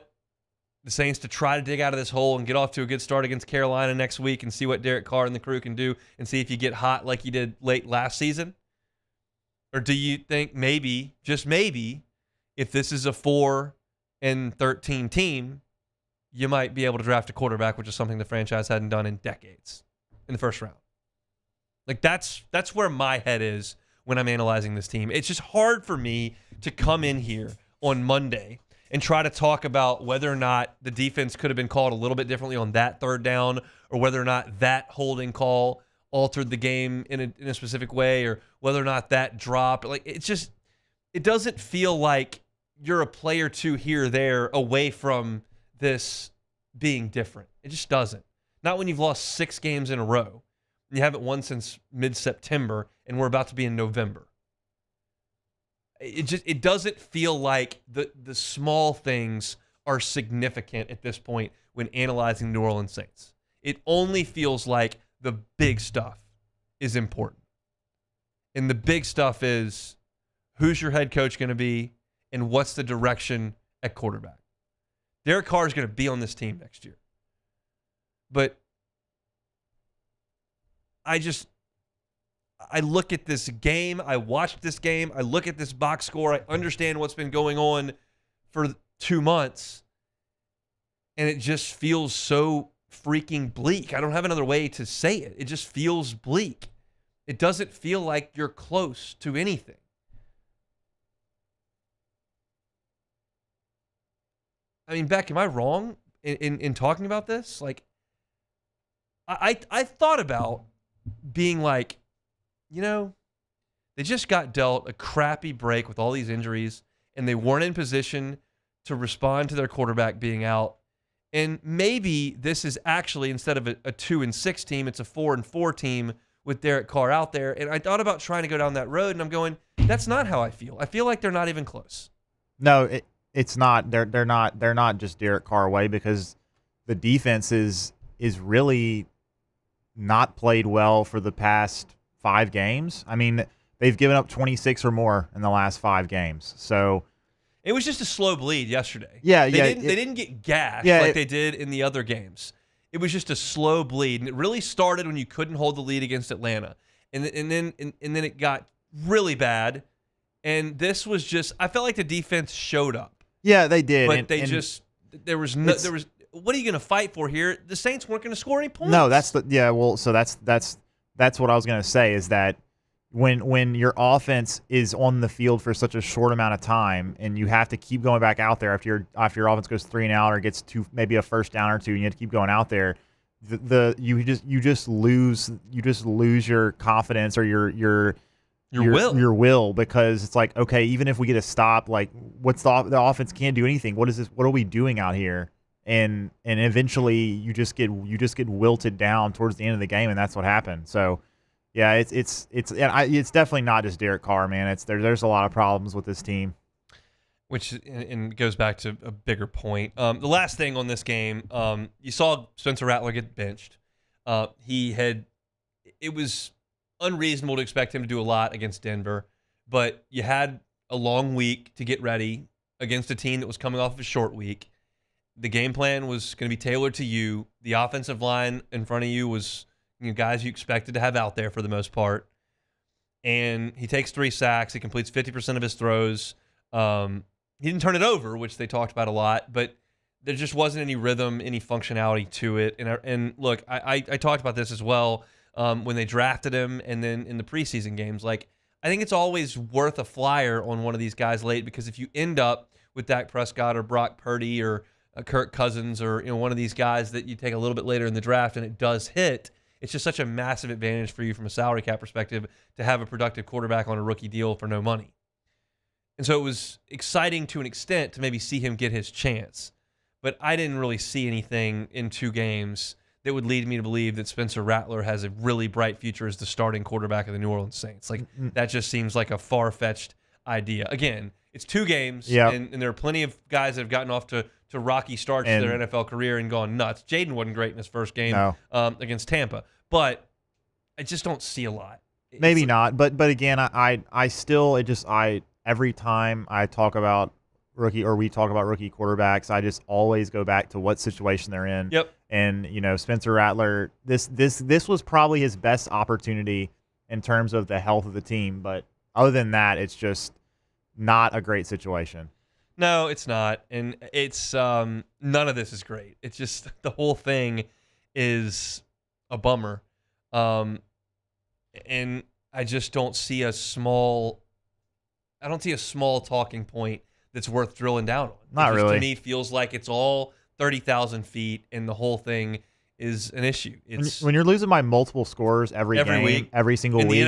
the Saints to try to dig out of this hole and get off to a good start against Carolina next week and see what Derek Carr and the crew can do and see if you get hot like you did late last season? Or do you think maybe, just maybe, if this is a 4-13 team, you might be able to draft a quarterback, which is something the franchise hadn't done in decades, in the first round? Like that's where my head is when I'm analyzing this team. It's just hard for me to come in here on Monday and try to talk about whether or not the defense could have been called a little bit differently on that 3rd down, or whether or not that holding call altered the game in a specific way, or whether or not that dropped. Like, it doesn't feel like you're a play or two here or there away from this being different. It just doesn't. Not when you've lost 6 games in a row. You haven't won since mid-September, and we're about to be in November. It doesn't feel like the small things are significant at this point when analyzing New Orleans Saints. It only feels like the big stuff is important. And the big stuff is, who's your head coach going to be and what's the direction at quarterback? Derek Carr is going to be on this team next year. But I look at this game, I watched this game, I look at this box score, I understand what's been going on for 2 months, and it just feels so freaking bleak. I don't have another way to say it. It just feels bleak. It doesn't feel like you're close to anything. I mean, Beck, am I wrong in talking about this? Like, I thought about being like, you know, they just got dealt a crappy break with all these injuries, and they weren't in position to respond to their quarterback being out. And maybe this is actually, instead of a 2-6 team, it's a 4-4 team with Derek Carr out there. And I thought about trying to go down that road, and I'm going, that's not how I feel. I feel like they're not even close. No, it's not. They're not just Derek Carr away, because the defense is really not played well for the past 5 games. I mean, they've given up 26 or more in the last 5 games. So it was just a slow bleed yesterday. Yeah, they didn't get gashed like they did in the other games. It was just a slow bleed, and it really started when you couldn't hold the lead against Atlanta. and then it got really bad. And this was just, I felt like the defense showed up. Yeah, they did. But there was what are you going to fight for here? The Saints weren't going to score any points. No, that's what I was going to say is that when your offense is on the field for such a short amount of time and you have to keep going back out there after your offense goes 3 and out or gets to maybe a first down or two, and you have to keep going out there, you just lose your confidence or your will, because it's like, okay, even if we get a stop, like what's the offense can't do anything. What is this? What are we doing out here? And eventually you just get wilted down towards the end of the game, and that's what happened. So yeah, it's definitely not just Derek Carr, man. There's a lot of problems with this team. Which and goes back to a bigger point. The last thing on this game, you saw Spencer Rattler get benched. It was unreasonable to expect him to do a lot against Denver, but you had a long week to get ready against a team that was coming off of a short week. The game plan was going to be tailored to you. The offensive line in front of you was guys you expected to have out there for the most part. And he takes 3 sacks. He completes 50% of his throws. He didn't turn it over, which they talked about a lot, but there just wasn't any rhythm, any functionality to it. And look, I talked about this as well when they drafted him and then in the preseason games. Like, I think it's always worth a flyer on one of these guys late, because if you end up with Dak Prescott or Brock Purdy or Kirk Cousins or one of these guys that you take a little bit later in the draft and it does hit, it's just such a massive advantage for you from a salary cap perspective to have a productive quarterback on a rookie deal for no money. And so it was exciting to an extent to maybe see him get his chance. But I didn't really see anything in 2 games that would lead me to believe that Spencer Rattler has a really bright future as the starting quarterback of the New Orleans Saints. Like, that just seems like a far-fetched idea. Again, it's 2 games, and there are plenty of guys that have gotten off to rocky starts to their NFL career and gone nuts. Jaden wasn't great in his first game against Tampa, but I just don't see a lot. Maybe not, but again, I still every time I talk about rookie or we talk about rookie quarterbacks, I just always go back to what situation they're in. Yep. And Spencer Rattler, this was probably his best opportunity in terms of the health of the team, but other than that, it's just not a great situation. No, it's not. And it's none of this is great. It's just the whole thing is a bummer. And I just don't see a small talking point that's worth drilling down on. Not really. To me, feels like it's all 30,000 feet and the whole thing is an issue. It's when you're losing by multiple scores every game, week, every single week in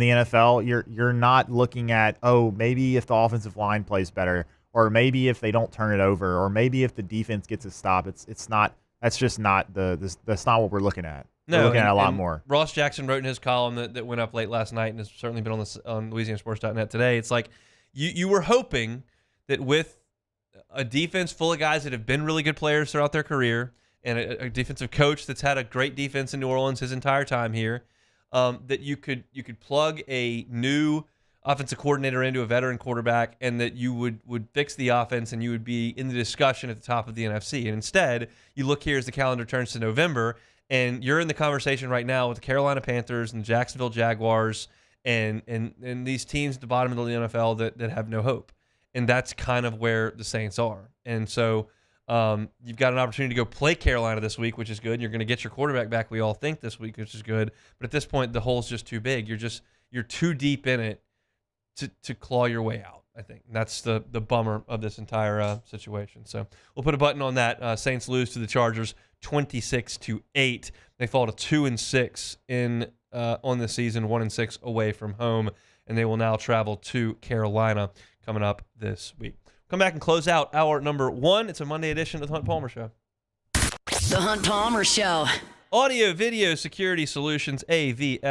the NFL, you're not looking at, maybe if the offensive line plays better, or maybe if they don't turn it over, or maybe if the defense gets a stop. That's not what we're looking at. We're looking at a lot more. Ross Jackson wrote in his column that went up late last night and has certainly been on LouisianaSports.net today. It's like you were hoping that with a defense full of guys that have been really good players throughout their career and a defensive coach that's had a great defense in New Orleans his entire time here, that you could plug a new offensive coordinator into a veteran quarterback and that you would fix the offense and you would be in the discussion at the top of the NFC. And instead, you look here as the calendar turns to November, and you're in the conversation right now with the Carolina Panthers and the Jacksonville Jaguars and these teams at the bottom of the NFL that have no hope. And that's kind of where the Saints are. And so you've got an opportunity to go play Carolina this week, which is good. You're going to get your quarterback back, we all think, this week, which is good. But at this point, the hole's just too big. You're too deep in it to claw your way out, I think. And that's the bummer of this entire situation. So we'll put a button on that. Saints lose to the Chargers 26-8. They fall to 2-6 on the season, 1-6 away from home, and they will now travel to Carolina coming up this week. Come back and close out hour number 1. It's a Monday edition of the Hunt Palmer Show. The Hunt Palmer Show. Audio Video Security Solutions, avssla.com.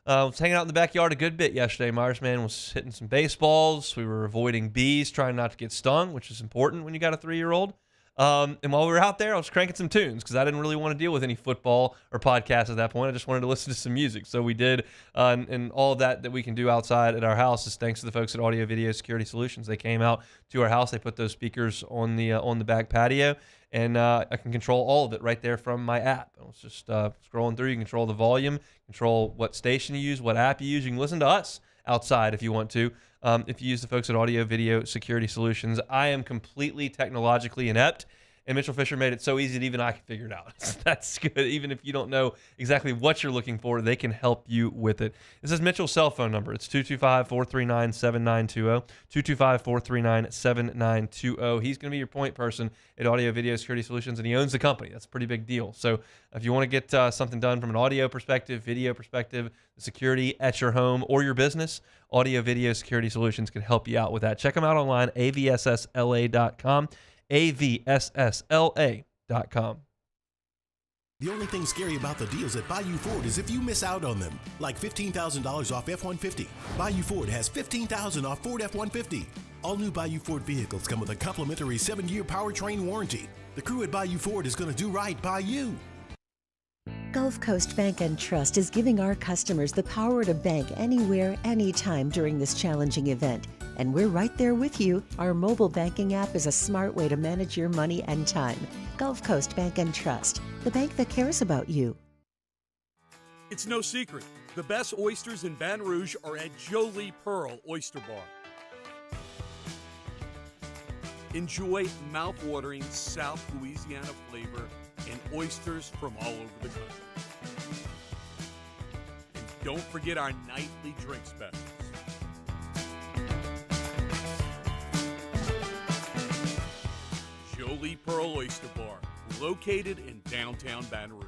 Was hanging out in the backyard a good bit yesterday. Myers man was hitting some baseballs. We were avoiding bees, trying not to get stung, which is important when you got a 3-year-old. And while we were out there, I was cranking some tunes because I didn't really want to deal with any football or podcasts at that point. I just wanted to listen to some music. So we did, and all of that we can do outside at our house is thanks to the folks at Audio Video Security Solutions. They came out to our house. They put those speakers on the back patio, and I can control all of it right there from my app. I was just scrolling through. You can control the volume, control what station you use, what app you use. You can listen to us outside if you want to. If you use the folks at Audio Video Security Solutions. I am completely technologically inept, and Mitchell Fisher made it so easy that even I can figure it out. That's good. Even if you don't know exactly what you're looking for, they can help you with it. This is Mitchell's cell phone number. It's 225-439-7920, 225-439-7920. He's going to be your point person at Audio Video Security Solutions, and he owns the company. That's a pretty big deal. So if you want to get something done from an audio perspective, video perspective, security at your home or your business, Audio Video Security Solutions can help you out with that. Check them out online, avssla.com, avssla.com. The only thing scary about the deals at Bayou Ford is if you miss out on them. Like $15,000 off F-150. Bayou Ford has $15,000 off Ford F-150. All new Bayou Ford vehicles come with a complimentary 7-year powertrain warranty. The crew at Bayou Ford is going to do right by you. Gulf Coast Bank and Trust is giving our customers the power to bank anywhere, anytime during this challenging event. And we're right there with you. Our mobile banking app is a smart way to manage your money and time. Gulf Coast Bank and Trust, the bank that cares about you. It's no secret. The best oysters in Baton Rouge are at Jolie Pearl Oyster Bar. Enjoy mouth-watering South Louisiana flavor and oysters from all over the country. And don't forget our nightly drink specials. Jolie Pearl Oyster Bar, located in downtown Baton Rouge.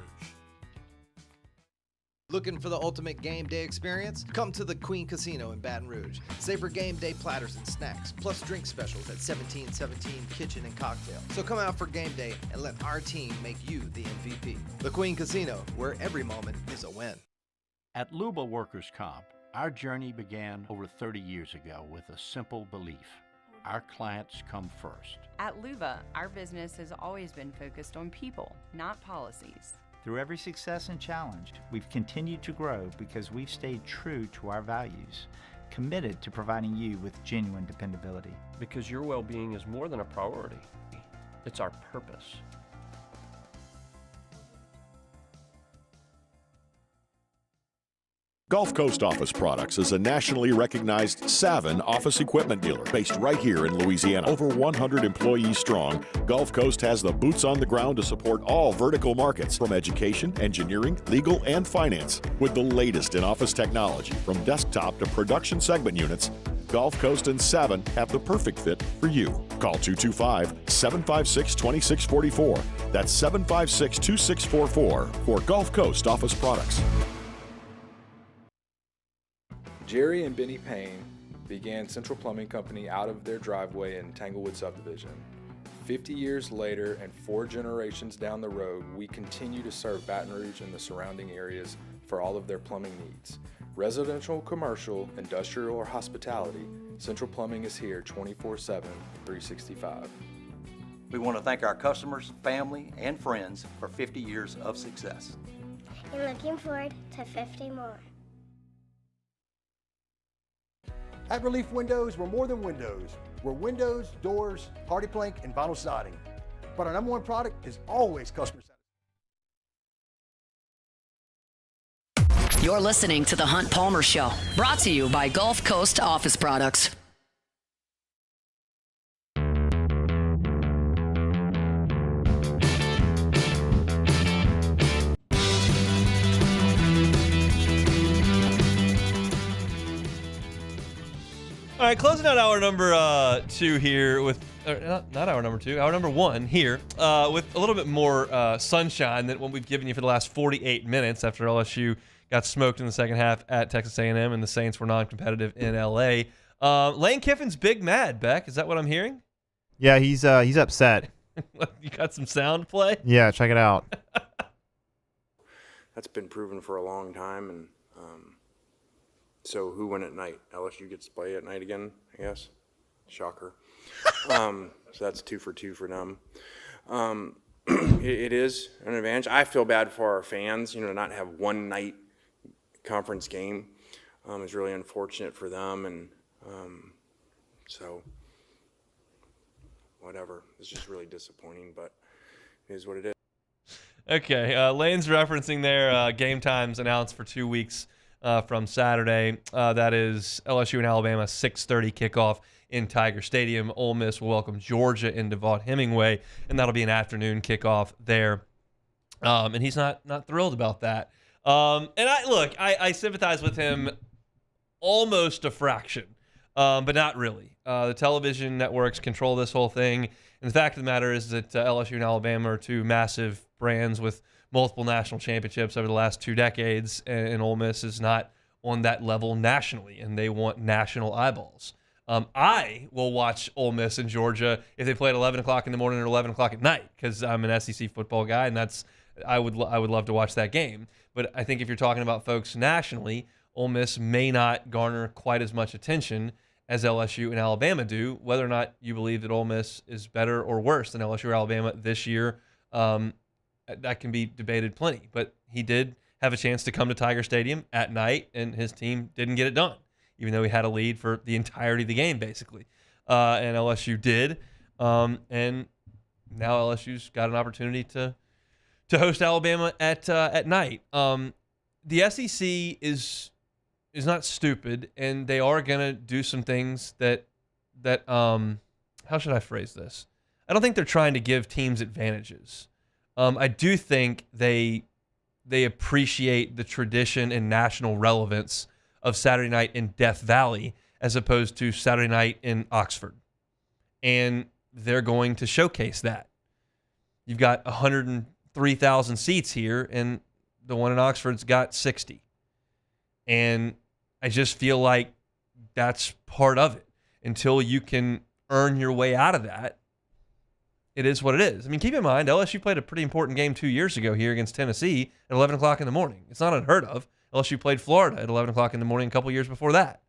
Looking for the ultimate game day experience? Come to the Queen Casino in Baton Rouge. Savor game day platters and snacks, plus drink specials at 1717 Kitchen and Cocktail. So come out for game day and let our team make you the MVP. The Queen Casino, where every moment is a win. At Luba Workers' Comp, our journey began over 30 years ago with a simple belief. Our clients come first. At Luba, our business has always been focused on people, not policies. Through every success and challenge, we've continued to grow because we've stayed true to our values, committed to providing you with genuine dependability. Because your well-being is more than a priority. It's our purpose. Gulf Coast Office Products is a nationally recognized Savin office equipment dealer based right here in Louisiana. Over 100 employees strong, Gulf Coast has the boots on the ground to support all vertical markets, from education, engineering, legal, and finance. With the latest in office technology, from desktop to production segment units, Gulf Coast and Savin have the perfect fit for you. Call 225-756-2644. That's 756-2644 for Gulf Coast Office Products. Jerry and Benny Payne began Central Plumbing Company out of their driveway in Tanglewood Subdivision. 50 years later and 4 generations down the road, we continue to serve Baton Rouge and the surrounding areas for all of their plumbing needs. Residential, commercial, industrial, or hospitality, Central Plumbing is here 24/7, 365. We want to thank our customers, family, and friends for 50 years of success. And looking forward to 50 more. At Relief Windows, we're more than windows. We're windows, doors, hardy plank, and vinyl siding. But our number one product is always customer satisfaction. You're listening to The Hunt Palmer Show, brought to you by Gulf Coast Office Products. All right, closing out hour number 2 here with, not hour number 2, hour number 1 here with a little bit more sunshine than what we've given you for the last 48 minutes after LSU got smoked in the second half at Texas A&M and the Saints were non-competitive in L.A. Lane Kiffin's big mad, Beck. Is that what I'm hearing? Yeah, he's upset. You got some sound play? Yeah, check it out. That's been proven for a long time, and so who won at night? LSU gets to play at night again, I guess. Shocker. So that's 2 for 2 for them. it is an advantage. I feel bad for our fans, you know, not have one night conference game is really unfortunate for them, and so whatever. It's just really disappointing, but it is what it is. Okay, Lane's referencing their game times announced for 2 weeks from Saturday. That is LSU and Alabama, 6:30 kickoff in Tiger Stadium. Ole Miss will welcome Georgia in Vaught-Hemingway, and that'll be an afternoon kickoff there. And he's not thrilled about that. And I sympathize with him almost a fraction, but not really. The television networks control this whole thing. And the fact of the matter is that LSU and Alabama are two massive brands with multiple national championships over the last 2 decades, and Ole Miss is not on that level nationally, and they want national eyeballs. I will watch Ole Miss and Georgia if they play at 11 o'clock in the morning or 11 o'clock at night, because I'm an SEC football guy, and I would love to watch that game. But I think if you're talking about folks nationally, Ole Miss may not garner quite as much attention as LSU and Alabama do. Whether or not you believe that Ole Miss is better or worse than LSU or Alabama this year, that can be debated plenty. But he did have a chance to come to Tiger Stadium at night, and his team didn't get it done, even though he had a lead for the entirety of the game, basically. And LSU did. And now LSU's got an opportunity to host Alabama at night. The SEC is not stupid, and they are going to do some things that how should I phrase this? I don't think they're trying to give teams advantages. I do think they appreciate the tradition and national relevance of Saturday night in Death Valley as opposed to Saturday night in Oxford. And they're going to showcase that. You've got 103,000 seats here, and the one in Oxford's got 60. And I just feel like that's part of it. Until you can earn your way out of that, it is what it is. I mean, keep in mind, LSU played a pretty important game 2 years ago here against Tennessee at 11 o'clock in the morning. It's not unheard of. LSU played Florida at 11 o'clock in the morning a couple years before that.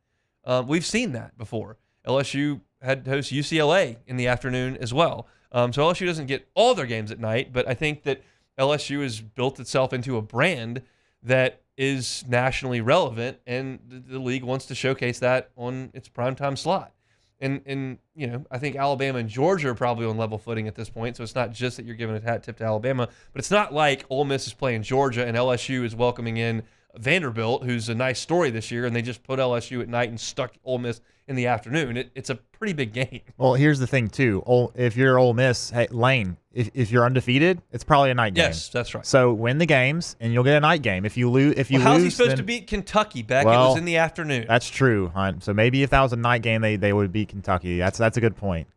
We've seen that before. LSU had to host UCLA in the afternoon as well. So LSU doesn't get all their games at night, but I think that LSU has built itself into a brand that is nationally relevant, and the league wants to showcase that on its primetime slot. And you know, I think Alabama and Georgia are probably on level footing at this point, so it's not just that you're giving a hat tip to Alabama, but it's not like Ole Miss is playing Georgia and LSU is welcoming in Vanderbilt, who's a nice story this year, and they just put LSU at night and stuck Ole Miss in the afternoon. It's a pretty big game. Well, here's the thing, too. If you're Ole Miss, hey, Lane, if you're undefeated, it's probably a night game. Yes, that's right. So win the games, and you'll get a night game. If you lose, how's he supposed to beat Kentucky, Beck? Well, it was in the afternoon. That's true, Hunt. So maybe if that was a night game, they would beat Kentucky. That's a good point.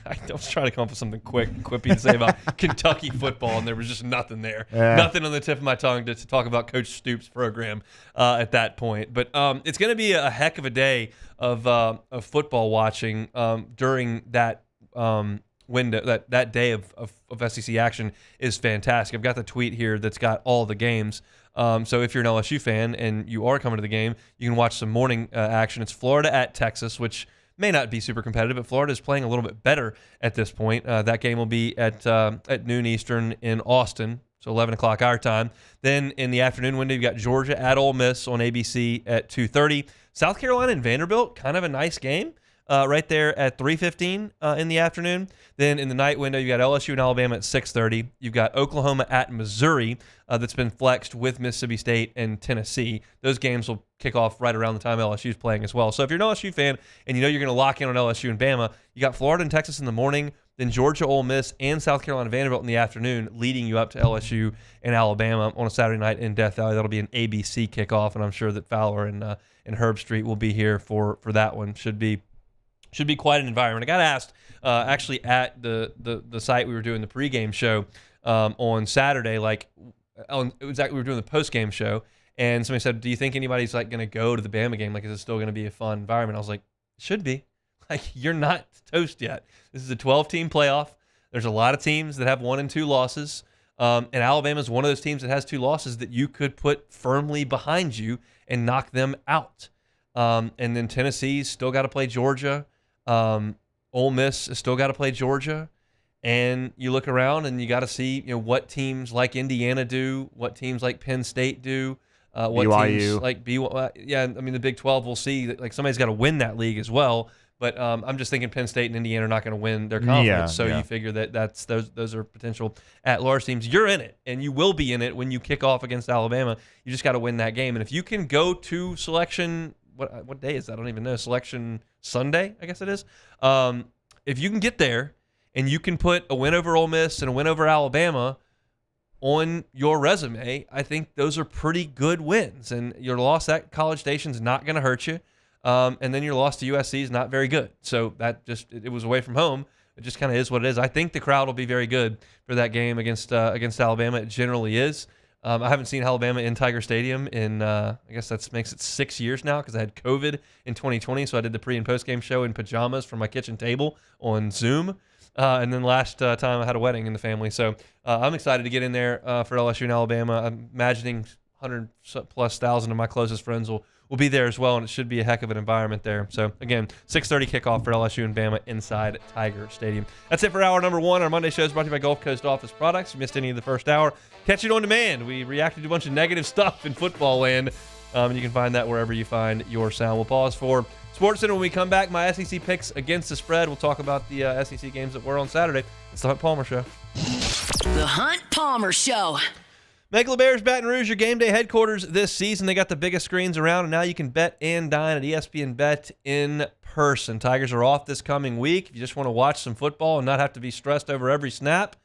I was trying to come up with something quippy to say about Kentucky football, and there was just nothing there. Yeah. Nothing on the tip of my tongue to talk about Coach Stoops' program at that point. But it's going to be a heck of a day of football watching during that window. That day of SEC action is fantastic. I've got the tweet here that's got all the games. So if you're an LSU fan and you are coming to the game, you can watch some morning action. It's Florida at Texas, which may not be super competitive, but Florida is playing a little bit better at this point. That game will be at noon Eastern in Austin, so 11 o'clock our time. Then in the afternoon window, you've got Georgia at Ole Miss on ABC at 2:30. South Carolina and Vanderbilt, kind of a nice game right there at 3:15 in the afternoon. Then in the night window, you got LSU and Alabama at 6:30. You've got Oklahoma at Missouri that's been flexed with Mississippi State and Tennessee. Those games will kick off right around the time LSU is playing as well. So if you're an LSU fan and you know you're going to lock in on LSU and Bama, you got Florida and Texas in the morning, then Georgia, Ole Miss, and South Carolina Vanderbilt in the afternoon, leading you up to LSU and Alabama on a Saturday night in Death Valley. That'll be an ABC kickoff, and I'm sure that Fowler and Herb Street will be here for that one. Should be quite an environment. I got asked actually at the site we were doing the pregame show on Saturday, we were doing the postgame show, and somebody said, "Do you think anybody's going to go to the Bama game? Is it still going to be a fun environment?" I was like, "It should be. You're not toast yet. This is a 12-team playoff. There's a lot of teams that have 1 and 2 losses, and Alabama's one of those teams that has 2 losses that you could put firmly behind you and knock them out. And then Tennessee's still got to play Georgia. Ole Miss has still got to play Georgia. And you look around and you got to see, what teams like Indiana do, what teams like Penn State do, what BYU. teams like BYU. Yeah, I mean the Big 12. We'll see. Like somebody's got to win that league as well. But I'm just thinking Penn State and Indiana are not going to win their conference. You figure that's those are potential at-large teams. You're in it, and you will be in it when you kick off against Alabama. You just got to win that game. And if you can go to selection, what day is that? I don't even know. Selection Sunday, I guess it is. If you can get there and you can put a win over Ole Miss and a win over Alabama on your resume, I think those are pretty good wins. And your loss at College Station is not going to hurt you. And then your loss to USC is not very good. So that it was away from home. It just kind of is what it is. I think the crowd will be very good for that game against Alabama. It generally is. I haven't seen Alabama in Tiger Stadium in, I guess that makes it 6 years now because I had COVID in 2020. So I did the pre- and post-game show in pajamas from my kitchen table on Zoom. And then last time I had a wedding in the family. So I'm excited to get in there for LSU and Alabama. I'm imagining 100,000+ of my closest friends will be there as well, and it should be a heck of an environment there. So, again, 6:30 kickoff for LSU and Bama inside Tiger Stadium. That's it for hour number 1. Our Monday show is brought to you by Gulf Coast Office Products. If you missed any of the first hour, catch it on demand. We reacted to a bunch of negative stuff in football land, and you can find that wherever you find your sound. We'll pause for Sports Center when we come back. My SEC picks against the spread. We'll talk about the SEC games that were on Saturday. It's the Hunt Palmer Show. The Hunt Palmer Show. Make LeBear's Baton Rouge your game day headquarters this season. They got the biggest screens around, and now you can bet and dine at ESPN Bet in person. Tigers are off this coming week. If you just want to watch some football and not have to be stressed over every snap,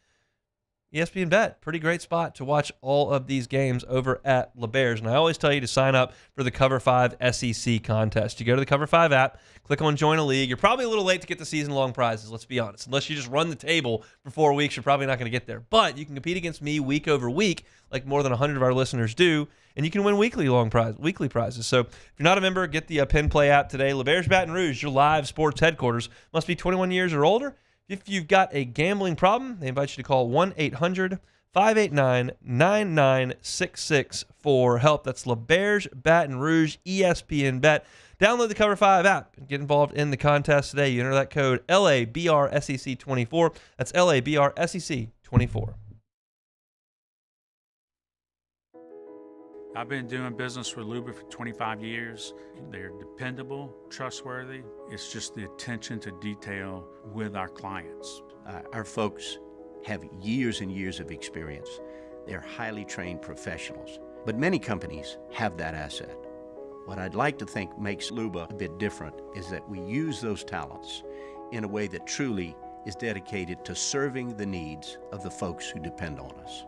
ESPN Bet, pretty great spot to watch all of these games over at LeBear's. And I always tell you to sign up for the Cover 5 SEC contest. You go to the Cover 5 app, click on Join a League. You're probably a little late to get the season-long prizes, let's be honest. Unless you just run the table for 4 weeks, you're probably not going to get there. But you can compete against me week over week, like more than 100 of our listeners do, and you can win weekly prizes. So if you're not a member, get the Pin Play app today. LeBear's Baton Rouge, your live sports headquarters. Must be 21 years or older. If you've got a gambling problem, they invite you to call 1-800-589-9966 for help. That's LeBear's Baton Rouge ESPN Bet. Download the Cover 5 app and get involved in the contest today. You enter that code LABRSEC24. That's LABRSEC24. I've been doing business with Luba for 25 years. They're dependable, trustworthy. It's just the attention to detail with our clients. Our folks have years and years of experience. They're highly trained professionals. But many companies have that asset. What I'd like to think makes Luba a bit different is that we use those talents in a way that truly is dedicated to serving the needs of the folks who depend on us.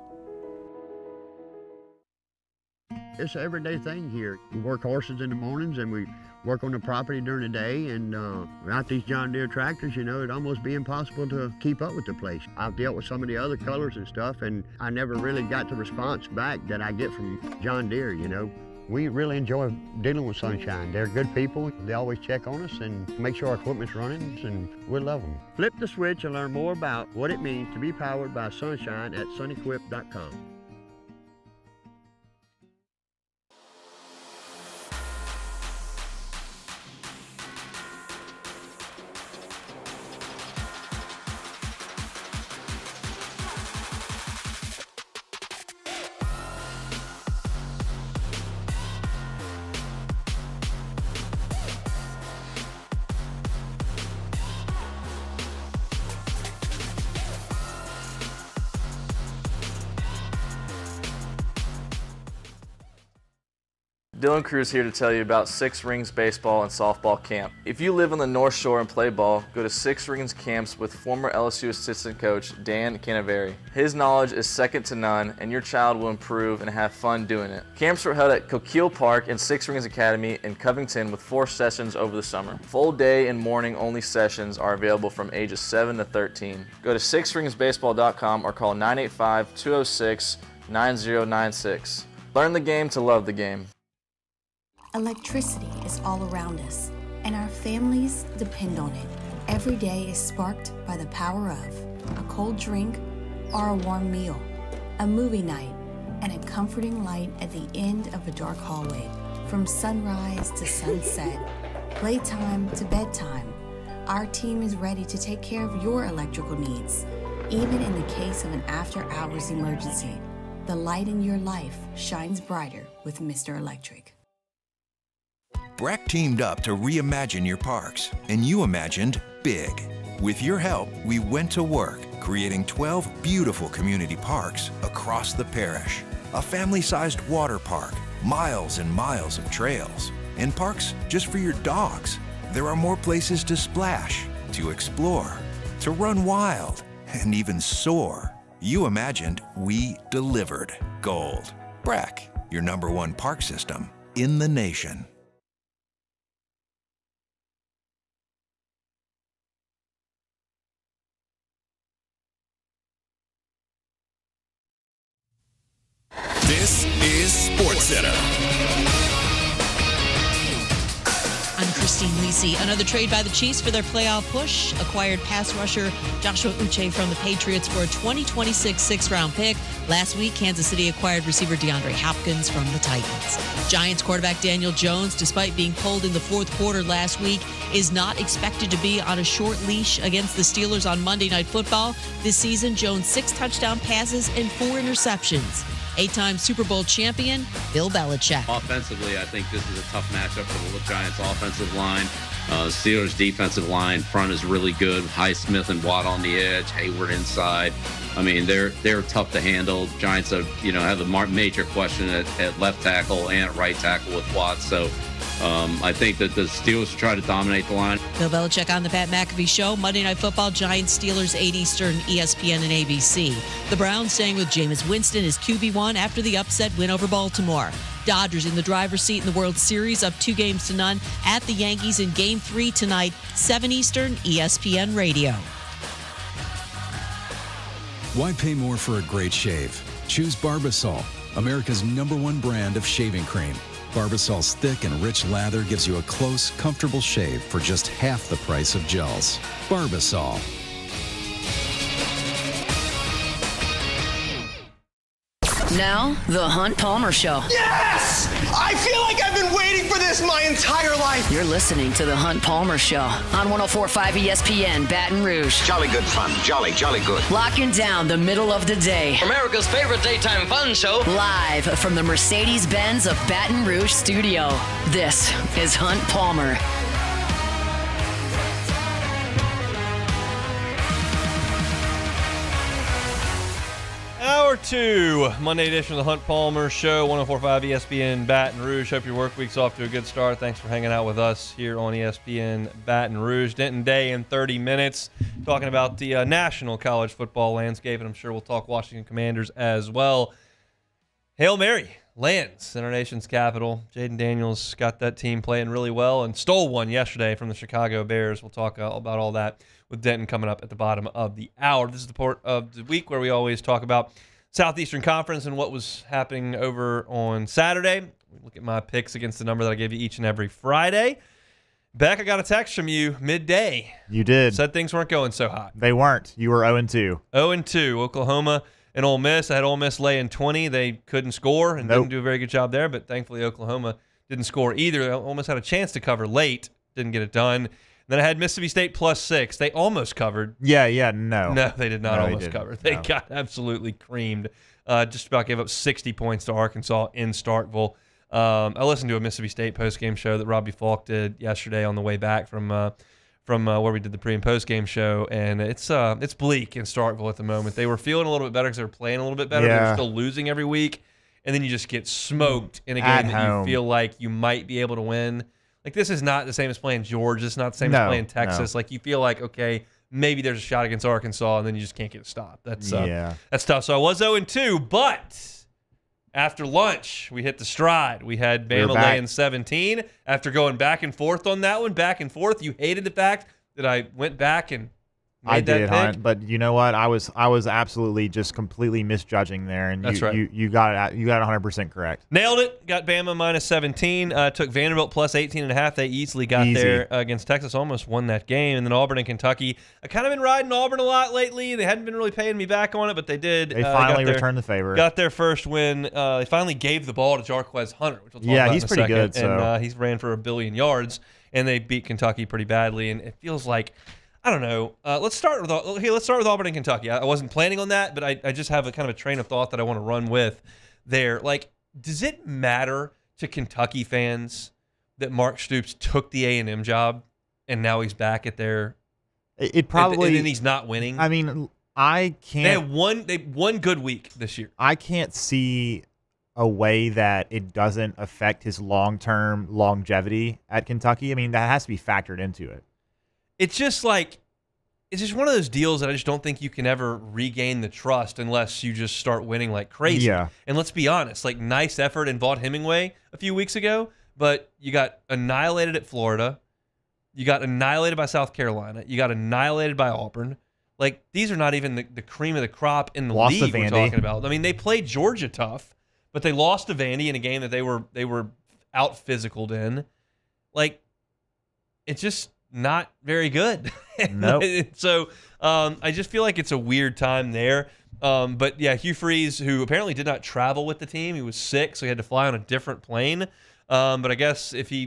It's an everyday thing here. We work horses in the mornings and we work on the property during the day, and without these John Deere tractors, it'd almost be impossible to keep up with the place. I've dealt with some of the other colors and stuff, and I never really got the response back that I get from John Deere, We really enjoy dealing with Sunshine. They're good people. They always check on us and make sure our equipment's running, and we love them. Flip the switch and learn more about what it means to be powered by Sunshine at sunequip.com. Dylan Cruz here to tell you about Six Rings Baseball and Softball Camp. If you live on the North Shore and play ball, go to Six Rings Camps with former LSU assistant coach Dan Canaveri. His knowledge is second to none, and your child will improve and have fun doing it. Camps were held at Coquille Park and Six Rings Academy in Covington with 4 sessions over the summer. Full day and morning only sessions are available from ages 7 to 13. Go to sixringsbaseball.com or call 985-206-9096. Learn the game to love the game. Electricity is all around us, and our families depend on it. Every day is sparked by the power of a cold drink or a warm meal, a movie night, and a comforting light at the end of a dark hallway. From sunrise to sunset, playtime to bedtime, our team is ready to take care of your electrical needs. Even in the case of an after-hours emergency, the light in your life shines brighter with Mr. Electric. Breck teamed up to reimagine your parks, and you imagined big. With your help, we went to work, creating 12 beautiful community parks across the parish. A family-sized water park, miles and miles of trails, and parks just for your dogs. There are more places to splash, to explore, to run wild, and even soar. You imagined, we delivered. Gold. Breck, your #1 park system in the nation. This is SportsCenter. I'm Christine Lisi. Another trade by the Chiefs for their playoff push. Acquired pass rusher Joshua Uche from the Patriots for a 2026 sixth-round pick. Last week, Kansas City acquired receiver DeAndre Hopkins from the Titans. Giants quarterback Daniel Jones, despite being pulled in the fourth quarter last week, is not expected to be on a short leash against the Steelers on Monday Night Football. This season, Jones 6 touchdown passes and 4 interceptions. 8-time Super Bowl champion Bill Belichick. Offensively, I think this is a tough matchup for the Giants' offensive line. Steelers' defensive line front is really good. Highsmith and Watt on the edge, Hayward inside. I mean, they're tough to handle. Giants have the major question at left tackle and at right tackle with Watt. So I think that the Steelers will try to dominate the line. Bill Belichick on the Pat McAfee Show. Monday Night Football, Giants, Steelers, 8 Eastern, ESPN and ABC. The Browns staying with Jameis Winston as QB1 after the upset win over Baltimore. Dodgers in the driver's seat in the World Series, up 2-0 at the Yankees in Game 3 tonight, 7 Eastern, ESPN Radio. Why pay more for a great shave? Choose Barbasol, America's #1 brand of shaving cream. Barbasol's thick and rich lather gives you a close, comfortable shave for just half the price of gels. Barbasol. Now, the Hunt Palmer Show. Yes! I feel like I've been waiting for this my entire life. You're listening to the Hunt Palmer Show on 104.5 ESPN, Baton Rouge. Jolly good fun. Jolly good. Locking down the middle of the day. America's favorite daytime fun show. Live from the Mercedes-Benz of Baton Rouge studio. This is Hunt Palmer. Hour 2, Monday edition of the Hunt Palmer Show, 104.5 ESPN Baton Rouge. Hope your work week's off to a good start. Thanks for hanging out with us here on ESPN Baton Rouge. Denton Day in 30 minutes, talking about the national college football landscape, and I'm sure we'll talk Washington Commanders as well. Hail Mary lands in our nation's capital. Jaden Daniels got that team playing really well and stole one yesterday from the Chicago Bears. We'll talk about all that with Denton coming up at the bottom of the hour. This is the part of the week where we always talk about Southeastern Conference and what was happening over on Saturday. We look at my picks against the number that I give you each and every Friday. Beck, I got a text from you midday. You did. Said things weren't going so hot. They weren't. You were 0-2. 0-2. Oklahoma and Ole Miss. I had Ole Miss laying 20. They couldn't score and didn't do a very good job there, but thankfully Oklahoma didn't score either. They almost had a chance to cover late. Didn't get it done. Then I had Mississippi State +6. They almost covered. No. No, they did not almost cover. They No. got absolutely creamed. Just about gave up 60 points to Arkansas in Starkville. I listened to a Mississippi State postgame show that Robbie Falk did yesterday on the way back from where we did the pre- and postgame show, and it's bleak in Starkville at the moment. They were feeling a little bit better because they were playing a little bit better. They were still losing every week, and then you just get smoked in a game that you feel like you might be able to win. Like, this is not the same as playing Georgia. It's not the same as playing Texas. Like, you feel like, okay, maybe there's a shot against Arkansas, and then you just can't get a stop. That's tough. So I was 0-2, but after lunch, we hit the stride. We had Bama laying 17. After going back and forth on that one, back and forth, you hated the fact that I went back and made that pick. Hunt, but you know what? I was absolutely just completely misjudging there, and That's right. You got it 100% correct. Nailed it. Got Bama -17. Took Vanderbilt +18.5. They easily got there against Texas. Almost won that game. And then Auburn and Kentucky. I kind of been riding Auburn a lot lately. They hadn't been really paying me back on it, but they did. They finally returned the favor. Got their first win. They finally gave the ball to Jarquez Hunter, which we'll talk about he's in a pretty second. good. So. And he's ran for 1 billion yards, and they beat Kentucky pretty badly. And it feels like I don't know. Let's start with Auburn and Kentucky. I wasn't planning on that, but I just have a kind of a train of thought that I want to run with there. Like, does it matter to Kentucky fans that Mark Stoops took the A&M job and now he's back at their? It probably, and then he's not winning. I mean, I can't. They one good week this year. I can't see a way that it doesn't affect his long-term longevity at Kentucky. I mean, that has to be factored into it. It's just like, it's just one of those deals that I just don't think you can ever regain the trust unless you just start winning like crazy. Yeah. And let's be honest, like, nice effort in Vaught Hemingway a few weeks ago, but you got annihilated at Florida. You got annihilated by South Carolina. You got annihilated by Auburn. Like, these are not even the cream of the crop in the Lost league to we're Vandy. talking about. I mean, they played Georgia tough, but they lost to Vandy in a game that they were out physicaled in. Like, it's just not very good. Nope. So I just feel like it's a weird time there. But yeah, Hugh Freeze, who apparently did not travel with the team, he was sick, so he had to fly on a different plane. But I guess if he,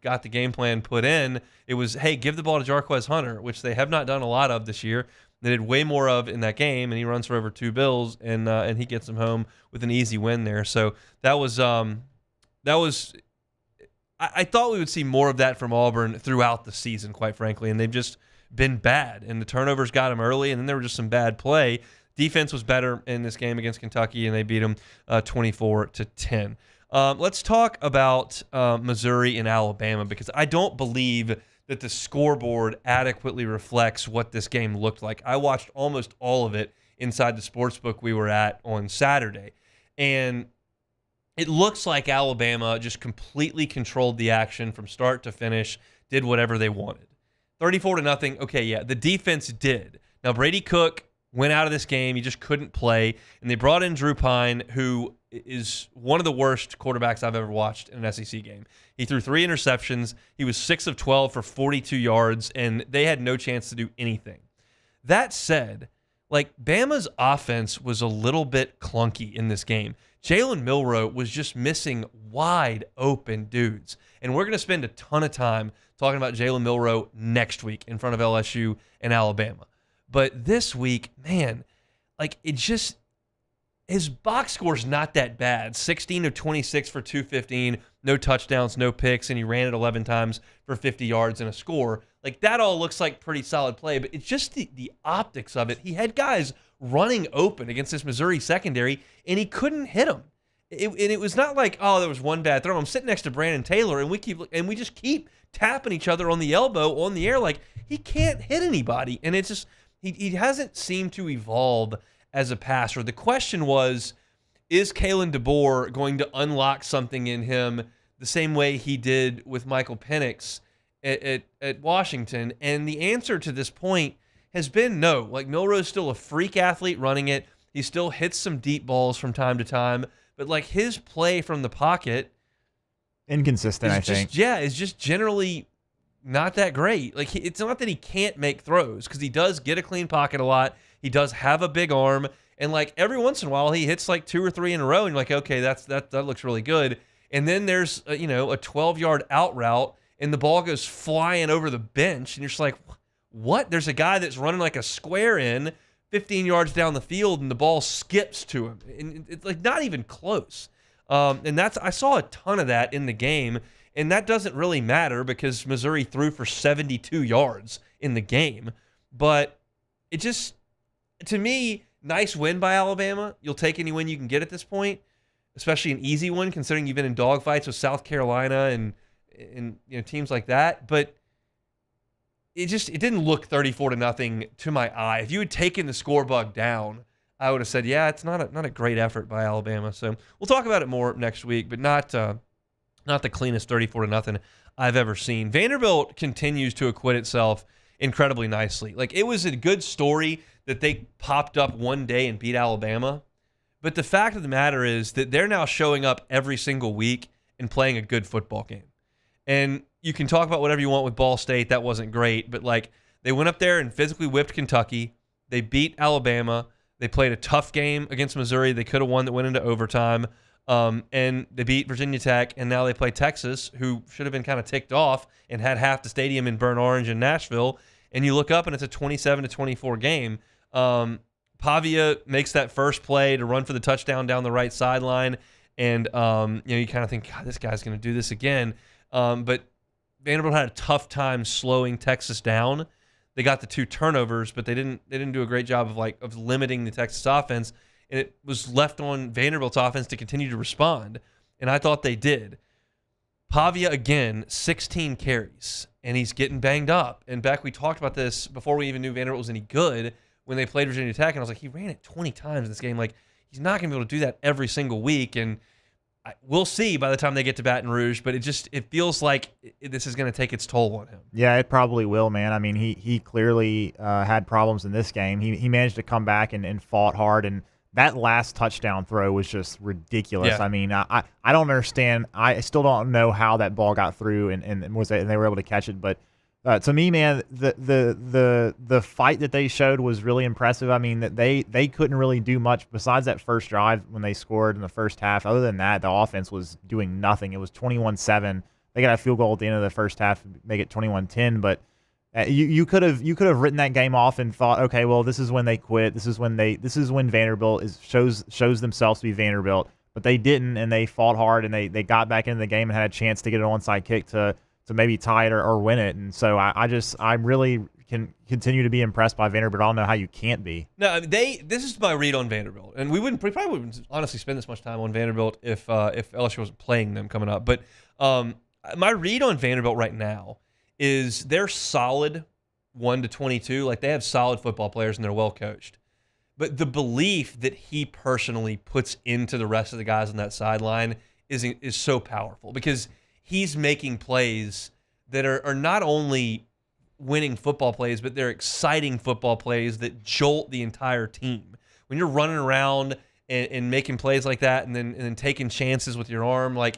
got the game plan put in, it was, hey, give the ball to Jarquez Hunter, which they have not done a lot of this year. They did way more of in that game, and he runs for over 2 bills, and he gets them home with an easy win there. So that was I thought we would see more of that from Auburn throughout the season, quite frankly, and they've just been bad, and the turnovers got them early, and then there were just some bad play. Defense was better in this game against Kentucky, and they beat them 24-10. Let's talk about Missouri and Alabama, because I don't believe that the scoreboard adequately reflects what this game looked like. I watched almost all of it inside the sportsbook we were at on Saturday, and it looks like Alabama just completely controlled the action from start to finish, did whatever they wanted. 34-0, okay, yeah, the defense did. Now, Brady Cook went out of this game. He just couldn't play, and they brought in Drew Pine, who is one of the worst quarterbacks I've ever watched in an SEC game. He threw 3 interceptions. He was 6 of 12 for 42 yards, and they had no chance to do anything. That said, like, Bama's offense was a little bit clunky in this game. Jalen Milroe was just missing wide open dudes. And we're going to spend a ton of time talking about Jalen Milroe next week in front of LSU and Alabama. But this week, man, like, it just, his box score's not that bad. 16 of 26 for 215, no touchdowns, no picks, and he ran it 11 times for 50 yards and a score. Like, that all looks like pretty solid play, but it's just the optics of it. He had guys running open against this Missouri secondary, and he couldn't hit them. It was not like, oh, there was one bad throw. I'm sitting next to Brandon Taylor, and we just keep tapping each other on the elbow on the air like he can't hit anybody. And it's just, he hasn't seemed to evolve as a passer. The question was, is Kalen DeBoer going to unlock something in him the same way he did with Michael Penix at Washington? And the answer to this point has been no. Like, Milroe's still a freak athlete running it. He still hits some deep balls from time to time. But, like, his play from the pocket, inconsistent, I think. Yeah, is just generally not that great. Like, it's not that he can't make throws, because he does get a clean pocket a lot. He does have a big arm. And, like, every once in a while, he hits, like, 2 or 3 in a row, and you're like, okay, that looks really good. And then there's, a 12-yard out route, and the ball goes flying over the bench, and you're just like, what? There's a guy that's running like a square in 15 yards down the field, and the ball skips to him. And it's like not even close. And I saw a ton of that in the game, and that doesn't really matter because Missouri threw for 72 yards in the game. But it just, to me, nice win by Alabama. You'll take any win you can get at this point, especially an easy one considering you've been in dogfights with South Carolina and teams like that. But it didn't look 34-0 to my eye. If you had taken the score bug down, I would have said, yeah, it's not a great effort by Alabama. So we'll talk about it more next week, but not the cleanest 34-0 I've ever seen. Vanderbilt continues to acquit itself incredibly nicely. Like, it was a good story that they popped up one day and beat Alabama, but the fact of the matter is that they're now showing up every single week and playing a good football game. And you can talk about whatever you want with Ball State. That wasn't great. But, like, they went up there and physically whipped Kentucky. They beat Alabama. They played a tough game against Missouri. They could have won that went into overtime. And they beat Virginia Tech. And now they play Texas, who should have been kind of ticked off and had half the stadium in burnt orange in Nashville. and you look up and it's a 27-24 game. Pavia makes that first play to run for the touchdown down the right sideline, and you kind of think, God, this guy's going to do this again. But Vanderbilt had a tough time slowing Texas down. They got the 2 turnovers, but they didn't do a great job of limiting the Texas offense, and it was left on Vanderbilt's offense to continue to respond, and I thought they did. Pavia, again, 16 carries, and he's getting banged up. And Beck, we talked about this before we even knew Vanderbilt was any good when they played Virginia Tech, and I was like, he ran it 20 times in this game. Like, he's not going to be able to do that every single week, and we'll see by the time they get to Baton Rouge, but it feels like this is going to take its toll on him. Yeah, it probably will, man. I mean, he clearly had problems in this game. He managed to come back and fought hard, and that last touchdown throw was just ridiculous. Yeah. I mean, I don't understand. I still don't know how that ball got through and they were able to catch it. But to me, man, the fight that they showed was really impressive. I mean, that they couldn't really do much besides that first drive when they scored in the first half. Other than that, the offense was doing nothing. It was 21-7. They got a field goal at the end of the first half, make it 21-10. But you could have written that game off and thought, okay, well, this is when they quit. This is when Vanderbilt shows themselves to be Vanderbilt. But they didn't, and they fought hard, and they got back into the game and had a chance to get an onside kick to maybe tie it or win it. And so I really can continue to be impressed by Vanderbilt. I don't know how you can't be. No, this is my read on Vanderbilt, and we probably wouldn't honestly spend this much time on Vanderbilt if LSU wasn't playing them coming up. But my read on Vanderbilt right now is they're solid 1-22. Like, they have solid football players and they're well coached. But the belief that he personally puts into the rest of the guys on that sideline is so powerful, because he's making plays that are not only winning football plays, but they're exciting football plays that jolt the entire team. When you're running around and making plays like that and then taking chances with your arm, like,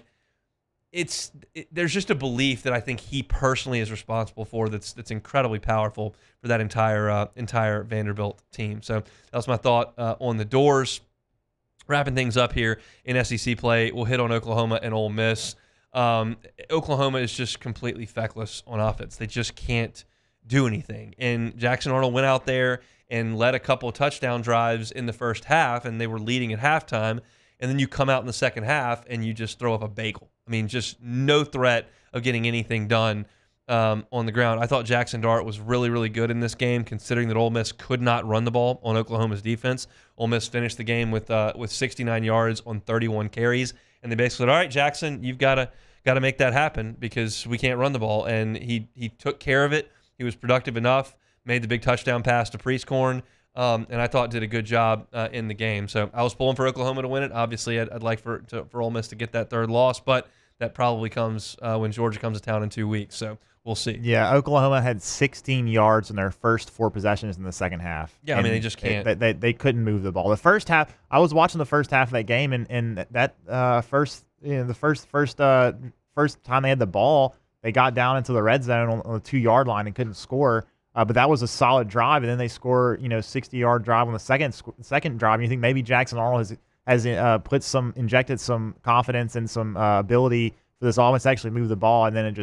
there's just a belief that I think he personally is responsible for that's incredibly powerful for that entire Vanderbilt team. So that was my thought on the Doors. Wrapping things up here in SEC play, we'll hit on Oklahoma and Ole Miss. Oklahoma is just completely feckless on offense. They just can't do anything. And Jackson Arnold went out there and led a couple of touchdown drives in the first half, and they were leading at halftime. And then you come out in the second half and you just throw up a bagel. I mean, just no threat of getting anything done on the ground. I thought Jackson Dart was really, really good in this game, considering that Ole Miss could not run the ball on Oklahoma's defense. Ole Miss finished the game with 69 yards on 31 carries, and they basically said, all right, Jackson, you've got to make that happen because we can't run the ball. And he took care of it. He was productive enough, made the big touchdown pass to Priestcorn, and I thought did a good job in the game. So I was pulling for Oklahoma to win it. Obviously, I'd like for Ole Miss to get that third loss, but that probably comes when Georgia comes to town in 2 weeks. So we'll see. Yeah, Oklahoma had 16 yards in their first 4 possessions in the second half. Yeah, I mean, they just can't. They couldn't move the ball. The first half, I was watching the first half of that game, and that first time they had the ball, they got down into the red zone on the 2-yard line and couldn't score. But that was a solid drive, and then they score, 60-yard drive on the second drive. And you think maybe Jackson Arnold has injected some confidence and some ability for this offense to actually move the ball, and then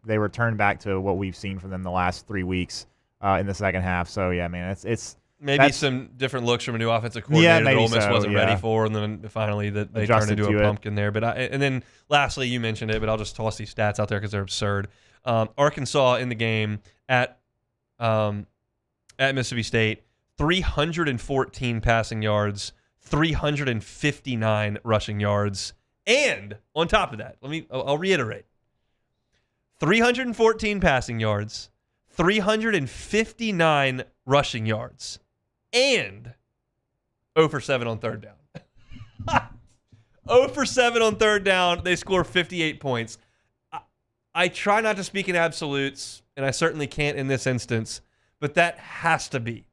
they returned back to what we've seen from them the last 3 weeks in the second half. So yeah, man, it's maybe some different looks from a new offensive coordinator that Ole Miss wasn't ready for, and then finally that they turned into a pumpkin there. But and then lastly, you mentioned it, but I'll just toss these stats out there because they're absurd. Arkansas in the game at Mississippi State, 314 passing yards, 359 rushing yards, and on top of that, I'll reiterate, 314 passing yards, 359 rushing yards, and 0 for 7 on third down. 0 for 7 on third down. They score 58 points. I try not to speak in absolutes, and I certainly can't in this instance, but that has to be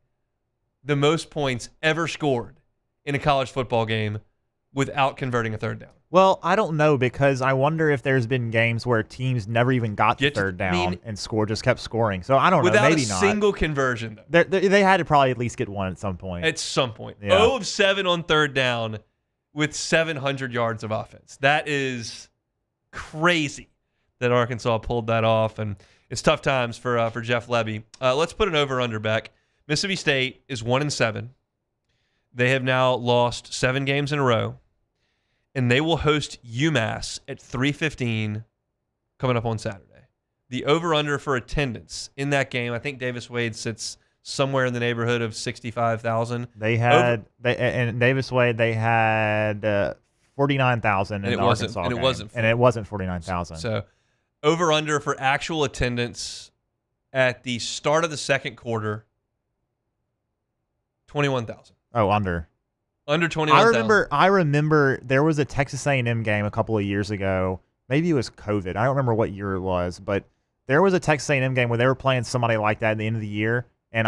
the most points ever scored in a college football game without converting a third down. Well, I don't know, because I wonder if there's been games where teams never even got to third down and just kept scoring. So I don't know, maybe not. Without a single conversion, though. They had to probably at least get one at some point. At some point. Yeah. 0 of 7 on third down with 700 yards of offense. That is crazy that Arkansas pulled that off. And It's tough times for Jeff Lebby. Let's put an over-under, Beck. Mississippi State is 1-7. They have now lost 7 games in a row, and they will host UMass at 3:15 coming up on Saturday. The over-under for attendance in that game, I think Davis Wade sits somewhere in the neighborhood of 65,000. In Davis Wade they had 49,000 in the Arkansas game. And it wasn't 49,000. So over-under for actual attendance at the start of the second quarter, 21,000. Oh, under. Under 21,000. I remember there was a Texas A&M game a couple of years ago. Maybe it was COVID. I don't remember what year it was, but there was a Texas A&M game where they were playing somebody like that at the end of the year, and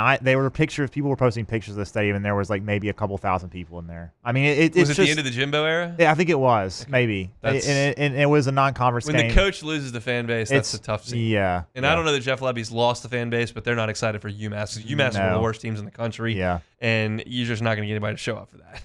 people were posting pictures of the stadium, and there was like maybe a couple thousand people in there. I mean, it's was it just the end of the Jimbo era? Yeah, I think it was maybe. And it was a non-conference game. When the coach loses the fan base, that's a tough scene. Yeah, and I don't know that Jeff Lebby's lost the fan base, but they're not excited for UMass. UMass is one of the worst teams in the country. Yeah, and you're just not going to get anybody to show up for that.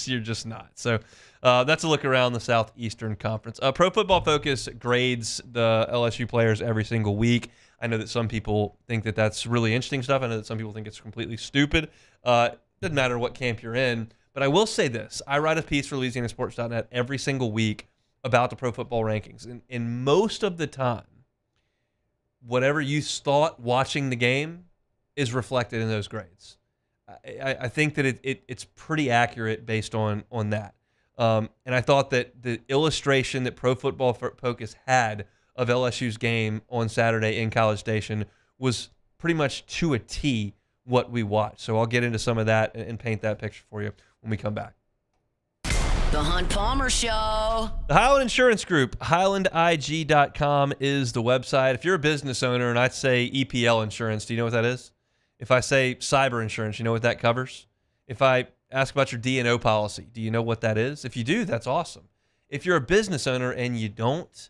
You're just not. So. That's a look around the Southeastern Conference. Pro Football Focus grades the LSU players every single week. I know that some people think that that's really interesting stuff. I know that some people think it's completely stupid. Doesn't matter what camp you're in. But I will say this. I write a piece for LouisianaSports.net every single week about the Pro Football rankings. And most of the time, whatever you thought watching the game is reflected in those grades. I think that it's pretty accurate based on that. And I thought that the illustration that Pro Football Focus had of LSU's game on Saturday in College Station was pretty much to a T what we watched. So I'll get into some of that and paint that picture for you when we come back. The Hunt Palmer Show. The Highland Insurance Group, HighlandIG.com is the website. If you're a business owner and I say EPL insurance, do you know what that is? If I say cyber insurance, you know what that covers? If I ask about your D&O policy, do you know what that is? If you do, that's awesome. If you're a business owner and you don't,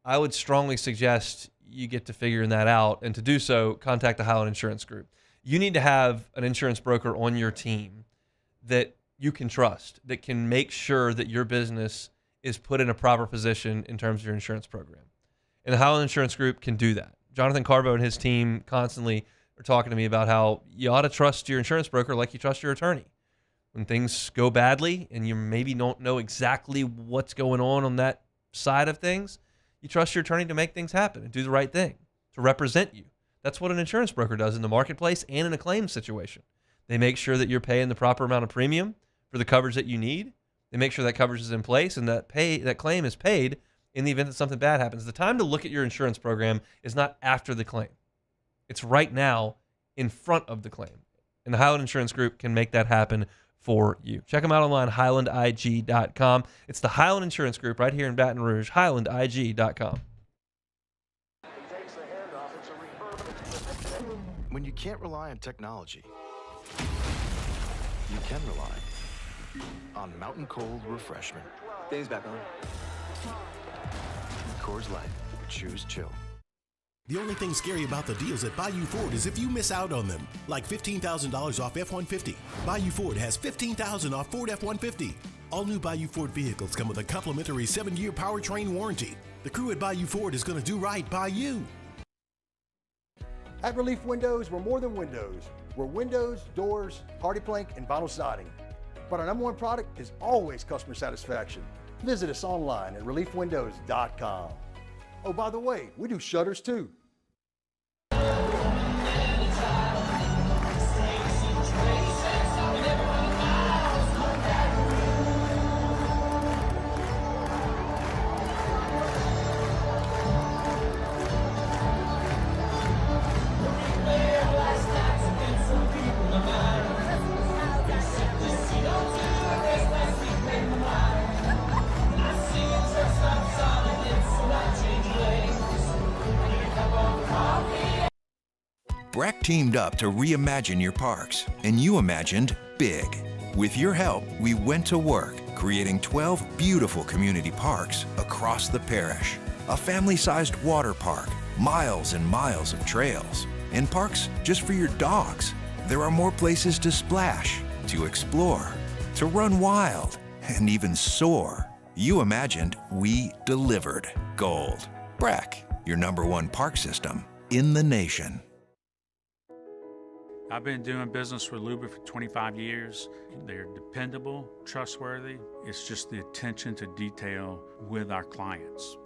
I would strongly suggest you get to figuring that out. And to do so, contact the Highland Insurance Group. You need to have an insurance broker on your team that you can trust, that can make sure that your business is put in a proper position in terms of your insurance program. And the Highland Insurance Group can do that. Jonathan Carbo and his team constantly are talking to me about how you ought to trust your insurance broker like you trust your attorney. When things go badly and you maybe don't know exactly what's going on that side of things, you trust your attorney to make things happen and do the right thing, to represent you. That's what an insurance broker does in the marketplace and in a claims situation. They make sure that you're paying the proper amount of premium for the coverage that you need. They make sure that coverage is in place and that claim is paid in the event that something bad happens. The time to look at your insurance program is not after the claim. It's right now in front of the claim. And the Highland Insurance Group can make that happen for you. Check them out online, HighlandIG.com. It's the Highland Insurance Group right here in Baton Rouge, HighlandIG.com. When you can't rely on technology, you can rely on Mountain Cold Refreshment. Dave's back on. Coors Light. Choose chill. The only thing scary about the deals at Bayou Ford is if you miss out on them, like $15,000 off F-150. Bayou Ford has $15,000 off Ford F-150. All new Bayou Ford vehicles come with a complimentary 7-year powertrain warranty. The crew at Bayou Ford is going to do right by you. At Relief Windows, we're more than windows. We're windows, doors, party plank, and vinyl siding. But our number one product is always customer satisfaction. Visit us online at reliefwindows.com. Oh, by the way, we do shutters too. BRAC teamed up to reimagine your parks, and you imagined big. With your help, we went to work, creating 12 beautiful community parks across the parish. A family-sized water park, miles and miles of trails, and parks just for your dogs. There are more places to splash, to explore, to run wild, and even soar. You imagined, we delivered. Gold. BRAC. your #1 park system in the nation. I've been doing business with Luba for 25 years. They're dependable, trustworthy. It's just the attention to detail with our clients.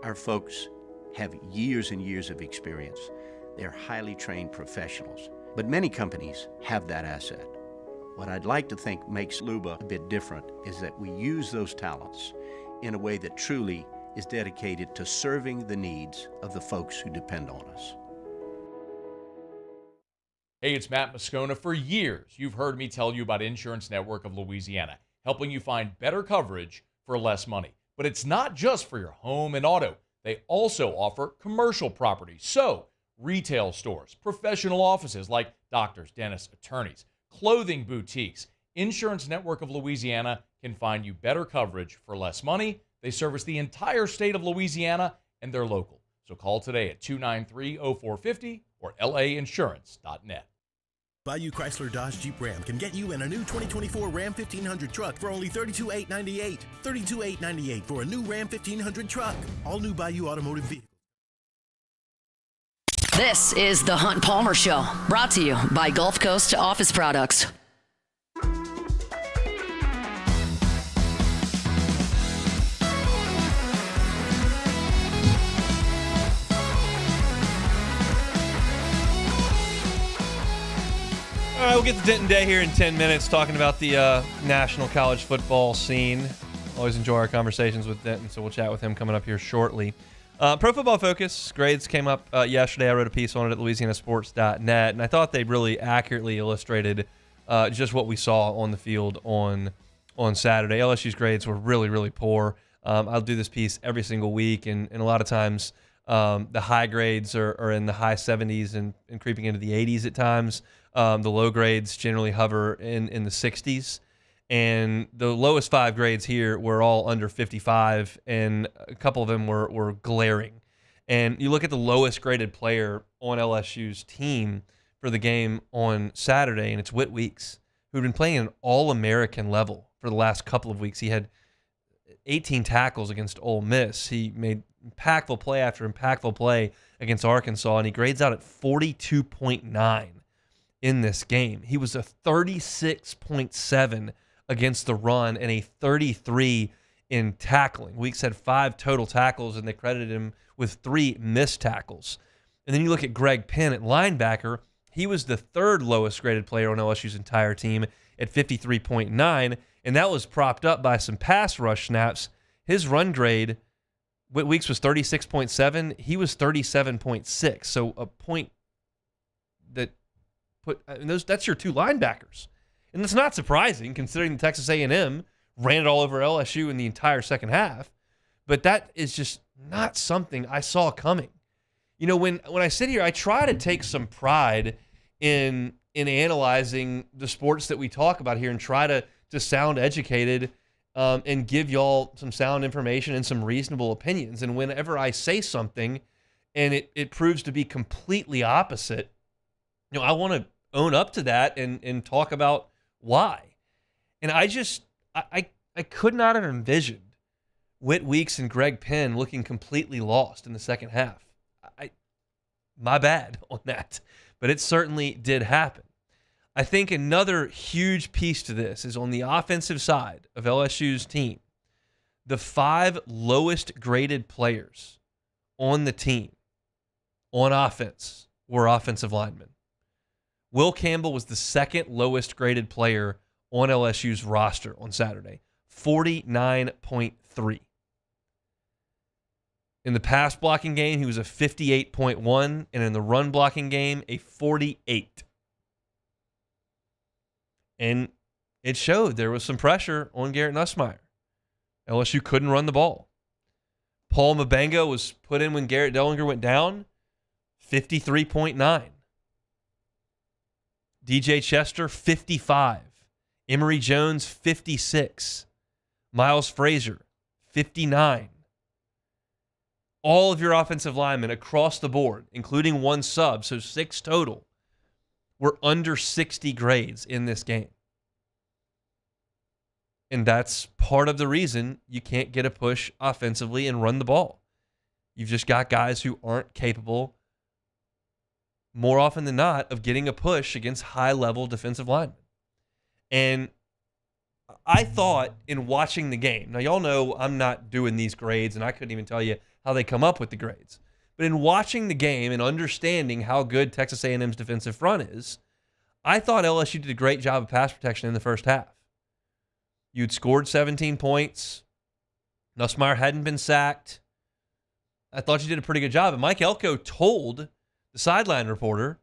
Our folks have years and years of experience. They're highly trained professionals. But many companies have that asset. What I'd like to think makes Luba a bit different is that we use those talents in a way that truly is dedicated to serving the needs of the folks who depend on us. Hey, it's Matt Moscona. For years, you've heard me tell you about Insurance Network of Louisiana, helping you find better coverage for less money. But it's not just for your home and auto. They also offer commercial property. So, retail stores, professional offices like doctors, dentists, attorneys, clothing boutiques. Insurance Network of Louisiana can find you better coverage for less money. They service the entire state of Louisiana, and they're local. So call today at 293-0450 or lainsurance.net. Bayou Chrysler Dodge Jeep Ram can get you in a new 2024 Ram 1500 truck for only $32,898. $32,898 for a new Ram 1500 truck. All new Bayou Automotive vehicles. This is the Hunt Palmer Show, brought to you by Gulf Coast Office Products. All right, we'll get to Denton Day here in 10 minutes, talking about the national college football scene. Always enjoy our conversations with Denton, so we'll chat with him coming up here shortly. Pro Football Focus grades came up yesterday. I wrote a piece on it at louisianasports.net, and I thought they really accurately illustrated just what we saw on the field on Saturday. LSU's grades were really, really poor. I'll do this piece every single week, and a lot of times the high grades are in the high 70s and creeping into the 80s at times. The low grades generally hover in the 60s. And the lowest 5 grades here were all under 55, and a couple of them were glaring. And you look at the lowest graded player on LSU's team for the game on Saturday, and it's Whit Weeks, who'd been playing at an All-American level for the last couple of weeks. He had 18 tackles against Ole Miss. He made impactful play after impactful play against Arkansas, and he grades out at 42.9 in this game. He was a 36.7 against the run and a 33 in tackling. Weeks had 5 total tackles, and they credited him with 3 missed tackles. And then you look at Greg Penn at linebacker. He was the 3rd lowest graded player on LSU's entire team at 53.9, and that was propped up by some pass rush snaps. His run grade, Whit Weeks was 36.7. He was 37.6. So a point that that's your 2 linebackers. And that's not surprising considering Texas A&M ran it all over LSU in the entire second half. But that is just not something I saw coming. You know, when I sit here, I try to take some pride in analyzing the sports that we talk about here and try to sound educated and give y'all some sound information and some reasonable opinions. And whenever I say something and it proves to be completely opposite, you know, I want to own up to that and talk about why. And I could not have envisioned Whit Weeks and Greg Penn looking completely lost in the second half. My bad on that, but it certainly did happen. I think another huge piece to this is on the offensive side of LSU's team. The 5 lowest graded players on the team on offense were offensive linemen. Will Campbell was the 2nd lowest graded player on LSU's roster on Saturday, 49.3. In the pass blocking game, he was a 58.1, and in the run blocking game, a 48. And it showed there was some pressure on Garrett Nussmeier. LSU couldn't run the ball. Paul Mabenga was put in when Garrett Dellinger went down, 53.9. DJ Chester, 55. Emory Jones, 56. Miles Frazier, 59. All of your offensive linemen across the board, including 1 sub, so 6 total, were under 60 grades in this game. And that's part of the reason you can't get a push offensively and run the ball. You've just got guys who aren't capable, more often than not, of getting a push against high-level defensive linemen. And I thought in watching the game, now y'all know I'm not doing these grades, and I couldn't even tell you how they come up with the grades. But in watching the game and understanding how good Texas A&M's defensive front is, I thought LSU did a great job of pass protection in the first half. You'd scored 17 points. Nussmeier hadn't been sacked. I thought you did a pretty good job. And Mike Elko told the sideline reporter,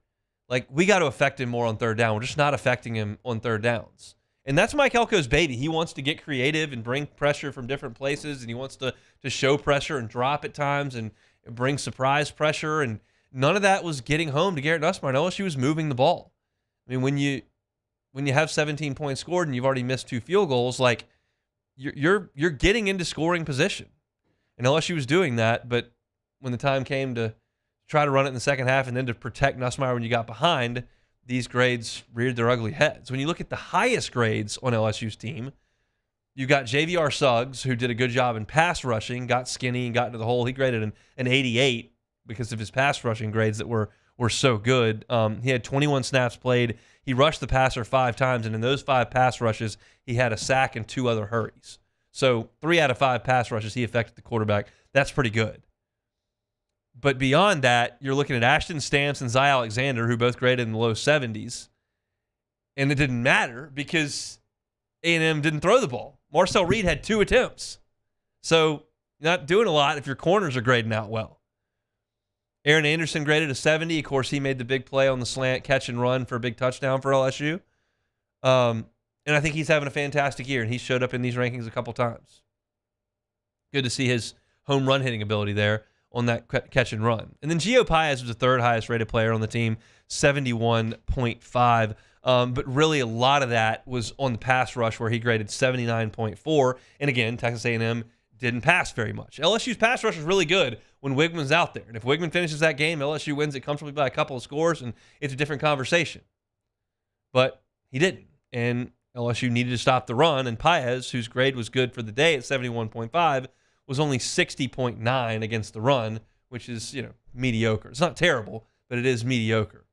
like, we got to affect him more on third down. We're just not affecting him on third downs. And that's Mike Elko's baby. He wants to get creative and bring pressure from different places, and he wants to show pressure and drop at times and bring surprise pressure. And none of that was getting home to Garrett Nussmeier. LSU was moving the ball. I mean, when you have 17 points scored and you've already missed 2 field goals, like, you're getting into scoring position. And LSU was doing that, but when the time came to try to run it in the second half and then to protect Nussmeier when you got behind, these grades reared their ugly heads. When you look at the highest grades on LSU's team, you got JVR Suggs, who did a good job in pass rushing, got skinny and got into the hole. He graded an 88 because of his pass rushing grades that were so good. He had 21 snaps played. He rushed the passer 5 times, and in those 5 pass rushes, he had a sack and 2 other hurries. So 3 out of 5 pass rushes, he affected the quarterback. That's pretty good. But beyond that, you're looking at Ashton Stamps and Zy Alexander, who both graded in the low 70s. And it didn't matter because A&M didn't throw the ball. Marcel Reed had 2 attempts. So you're not doing a lot if your corners are grading out well. Aaron Anderson graded a 70. Of course, he made the big play on the slant, catch and run for a big touchdown for LSU. And I think he's having a fantastic year, and he showed up in these rankings a couple times. Good to see his home run hitting ability there on that catch and run. And then Gio Paez was the 3rd highest rated player on the team, 71.5. But really a lot of that was on the pass rush where he graded 79.4. And again, Texas A&M didn't pass very much. LSU's pass rush is really good when Wigman's out there. And if Wigman finishes that game, LSU wins it comfortably by a couple of scores, and it's a different conversation. But he didn't. And LSU needed to stop the run, and Paez, whose grade was good for the day at 71.5, was only 60.9 against the run, which is, mediocre. It's not terrible, but it is mediocre.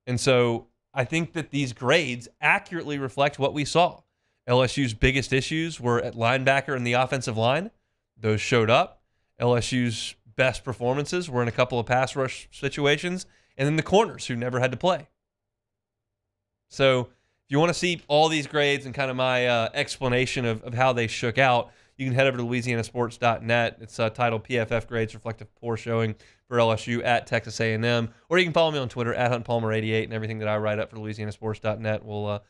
And so I think that these grades accurately reflect what we saw. LSU's biggest issues were at linebacker and the offensive line. Those showed up. LSU's best performances were in a couple of pass rush situations, and then the corners who never had to play. So if you want to see all these grades and kind of my explanation of how they shook out, you can head over to LouisianaSports.net. It's titled PFF Grades Reflect a Poor Showing for LSU at Texas A&M. Or you can follow me on Twitter at HuntPalmer88, and everything that I write up for LouisianaSports.net will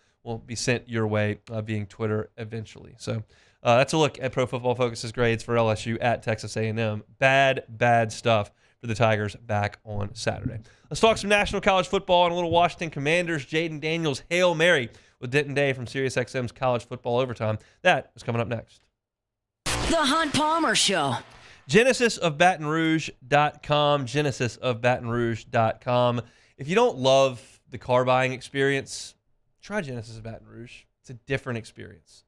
be sent your way via Twitter eventually. So that's a look at Pro Football Focus's grades for LSU at Texas A&M. Bad stuff for the Tigers back on Saturday. Let's talk some National College Football and a little Washington Commanders. Jaden Daniels' Hail Mary with Denton Day from SiriusXM's College Football Overtime. That is coming up next. The Hunt Palmer Show. GenesisofBatonRouge.com. GenesisofBatonRouge.com. If you don't love the car buying experience, try Genesis of Baton Rouge. It's a different experience.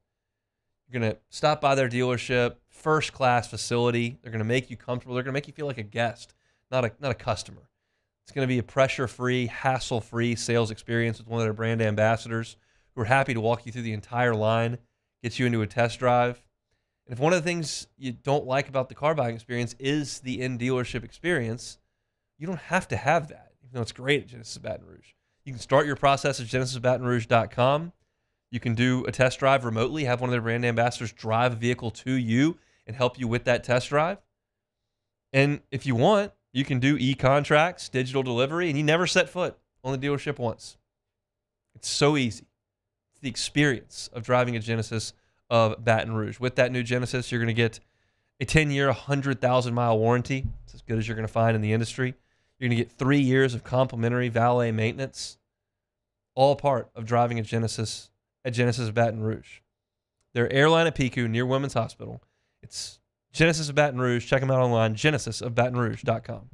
You're going to stop by their dealership, first-class facility. They're going to make you comfortable. They're going to make you feel like a guest, not a customer. It's going to be a pressure-free, hassle-free sales experience with one of their brand ambassadors who are happy to walk you through the entire line, get you into a test drive. And if one of the things you don't like about the car buying experience is the in-dealership experience, you don't have to have that, even though it's great at Genesis of Baton Rouge. You can start your process at GenesisOfBatonRouge.com. You can do a test drive remotely, have one of their brand ambassadors drive a vehicle to you and help you with that test drive. And if you want, you can do e-contracts, digital delivery, and you never set foot on the dealership once. It's so easy. It's the experience of driving a Genesis of Baton Rouge. With that new Genesis, you're going to get a 10-year, 100,000-mile warranty. It's as good as you're going to find in the industry. You're going to get 3 years of complimentary valet maintenance, all part of driving a Genesis at Genesis of Baton Rouge. Their airline at Pico near Women's Hospital. It's Genesis of Baton Rouge. Check them out online, GenesisofBatonRouge.com.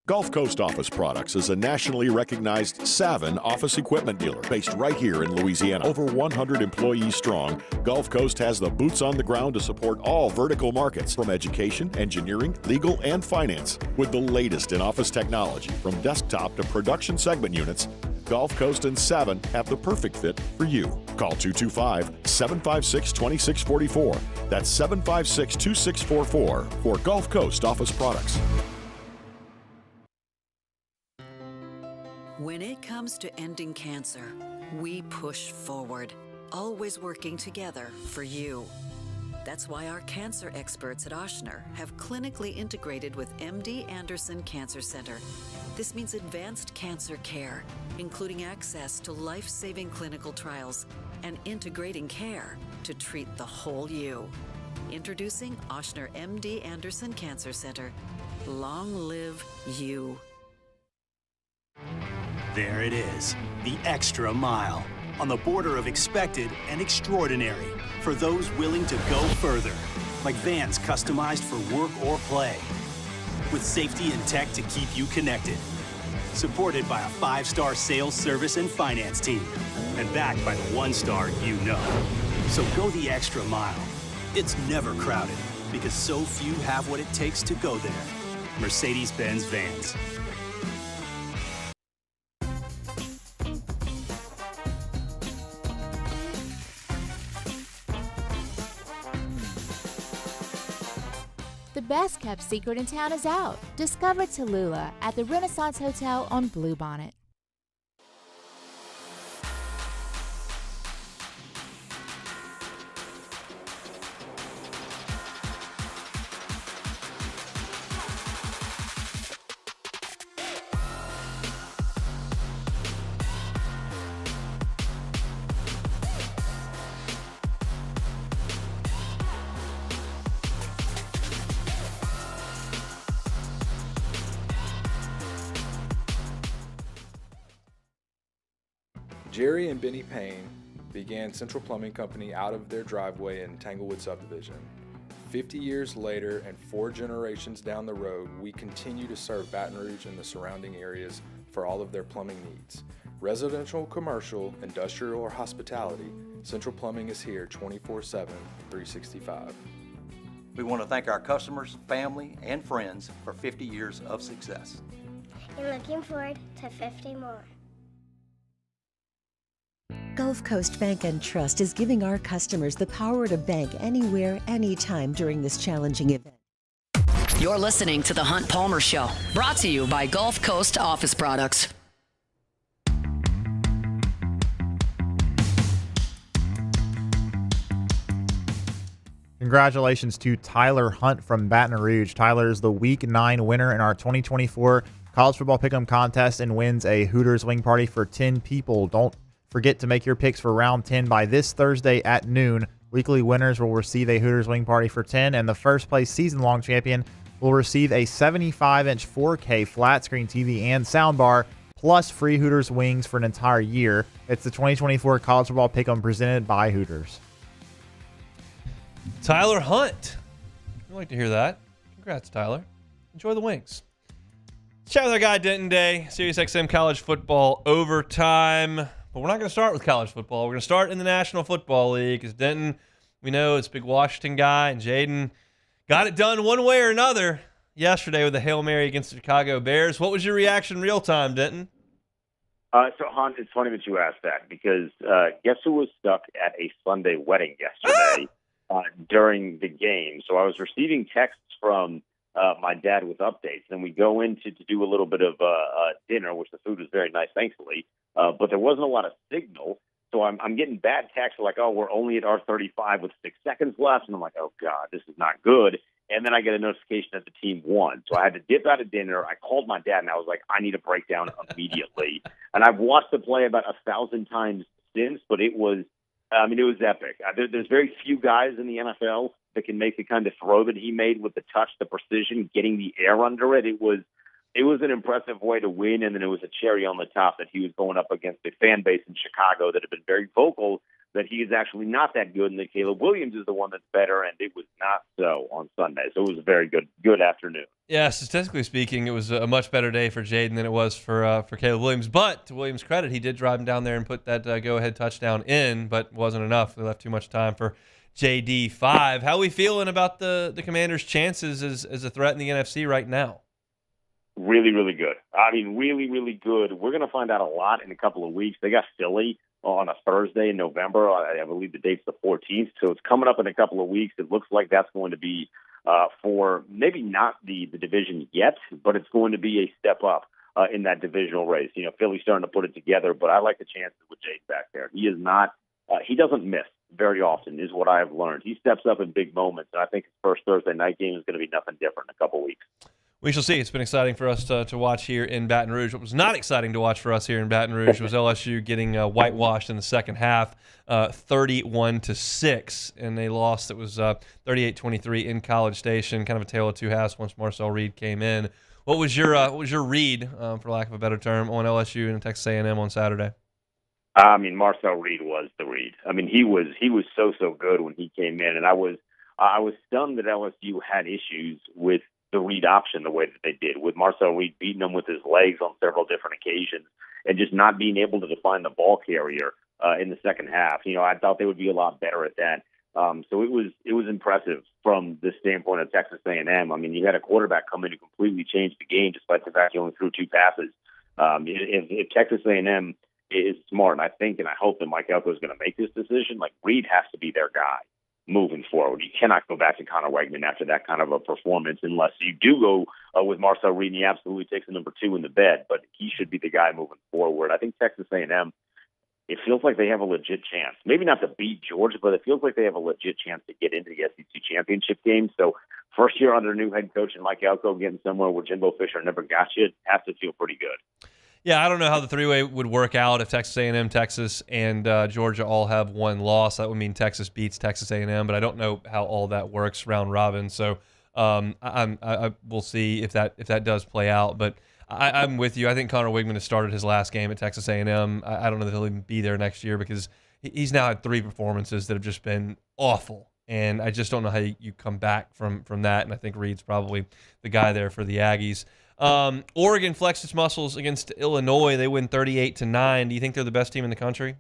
Gulf Coast Office Products is a nationally recognized Savin office equipment dealer based right here in Louisiana. Over 100 employees strong, Gulf Coast has the boots on the ground to support all vertical markets, from education, engineering, legal, and finance. With the latest in office technology, from desktop to production segment units, Gulf Coast and Savin have the perfect fit for you. Call 225-756-2644. That's 756-2644 for Gulf Coast Office Products. When it comes to ending cancer, we push forward, always working together for you. That's why our cancer experts at Ochsner have clinically integrated with MD Anderson Cancer Center. This means advanced cancer care, including access to life-saving clinical trials and integrating care to treat the whole you. Introducing Ochsner MD Anderson Cancer Center. Long live you. There it is, the extra mile, on the border of expected and extraordinary for those willing to go further, like vans customized for work or play, with safety and tech to keep you connected, supported by a 5-star sales, service, and finance team, and backed by the 1-star you know. So go the extra mile. It's never crowded, because so few have what it takes to go there. Mercedes-Benz Vans. The best kept secret in town is out. Discover Tallulah at the Renaissance Hotel on Bluebonnet. Jerry and Benny Payne began Central Plumbing Company out of their driveway in Tanglewood Subdivision. 50 years later and 4 generations down the road, we continue to serve Baton Rouge and the surrounding areas for all of their plumbing needs. Residential, commercial, industrial, or hospitality, Central Plumbing is here 24/7, 365. We want to thank our customers, family, and friends for 50 years of success. And looking forward to 50 more. Gulf Coast Bank and Trust is giving our customers the power to bank anywhere, anytime during this challenging event. You're listening to The Hunt Palmer Show, brought to you by Gulf Coast Office Products. Congratulations to Tyler Hunt from Baton Rouge. Tyler is the Week 9 winner in our 2024 College Football Pick'em Contest and wins a Hooters wing party for 10 people. Don't forget to make your picks for round 10 by this Thursday at noon. Weekly winners will receive a Hooters wing party for 10, and the first place season-long champion will receive a 75-inch 4K flat-screen TV and soundbar, plus free Hooters wings for an entire year. It's the 2024 College Football Pick'em presented by Hooters. Tyler Hunt. I'd like to hear that. Congrats, Tyler. Enjoy the wings. Let's chat with our guy, Denton Day, SiriusXM College Football Overtime. But we're not going to start with college football. We're going to start in the National Football League because Denton, we know, is a big Washington guy, and Jaden got it done one way or another yesterday with a Hail Mary against the Chicago Bears. What was your reaction real time, Denton? So, Hunt, it's funny that you asked that because guess who was stuck at a Sunday wedding yesterday during the game? So I was receiving texts from my dad with updates. Then we go in to do a little bit of dinner, which the food was very nice, thankfully. But there wasn't a lot of signal. So I'm getting bad texts like, oh, we're only at R35 with 6 seconds left. And I'm like, oh, God, this is not good. And then I get a notification that the team won. So I had to dip out of dinner. I called my dad, and I was like, I need a breakdown immediately. And I've watched the play about 1,000 times since, but it was epic. There's very few guys in the NFL that can make the kind of throw that he made with the touch, the precision, getting the air under it. It was an impressive way to win, and then it was a cherry on the top that he was going up against a fan base in Chicago that had been very vocal that he is actually not that good and that Caleb Williams is the one that's better, and it was not so on Sunday. So it was a very good afternoon. Yeah, statistically speaking, it was a much better day for Jaden than it was for Caleb Williams. But to Williams' credit, he did drive him down there and put that go-ahead touchdown in, but wasn't enough. They left too much time for JD5. How are we feeling about the Commanders' chances as a threat in the NFC right now? Really, really good. I mean, really, really good. We're going to find out a lot in a couple of weeks. They got Philly on a Thursday in November. I believe the date's the 14th. So it's coming up in a couple of weeks. It looks like that's going to be for maybe not the division yet, but it's going to be a step up in that divisional race. You know, Philly's starting to put it together, but I like the chances with Jake back there. He is not, he doesn't miss very often is what I have learned. He steps up in big moments, and I think his first Thursday night game is going to be nothing different in a couple of weeks. We shall see. It's been exciting for us to watch here in Baton Rouge. What was not exciting to watch for us here in Baton Rouge was LSU getting whitewashed in the second half, 31-6, and they lost. It was 38-23 in College Station, kind of a tale of two halves once Marcel Reed came in. What was your read, for lack of a better term, on LSU and Texas A&M on Saturday? I mean, Marcel Reed was the Reed. I mean, he was so good when he came in, and I was stunned that LSU had issues with the Reed option the way that they did, with Marcel Reed beating them with his legs on several different occasions and just not being able to define the ball carrier in the second half. You know, I thought they would be a lot better at that. So it was impressive from the standpoint of Texas A&M. I mean, you had a quarterback come in who completely changed the game despite the fact he only threw 2 passes. If Texas A&M is smart, and I think and I hope that Mike Elko is going to make this decision, like Reed has to be their guy moving forward. You cannot go back to Connor Wegman after that kind of a performance unless you do go with Marcel Reed, and he absolutely takes the number 2 in the bed, but he should be the guy moving forward. I think Texas A&M, it feels like they have a legit chance. Maybe not to beat Georgia, but it feels like they have a legit chance to get into the SEC championship game. So first year under new head coach and Mike Elko getting somewhere where Jimbo Fisher never got you, has to feel pretty good. Yeah, I don't know how the three-way would work out if Texas A&M, Texas, and Georgia all have one loss. That would mean Texas beats Texas A&M, but I don't know how all that works round robin. So I we'll see if that does play out. But I'm with you. I think Connor Wigman has started his last game at Texas A&M. I don't know that he'll even be there next year because he's now had 3 performances that have just been awful. And I just don't know how you come back from that. And I think Reed's probably the guy there for the Aggies. Oregon flexed its muscles against Illinois. They win 38-9. Do you think they're the best team in the country?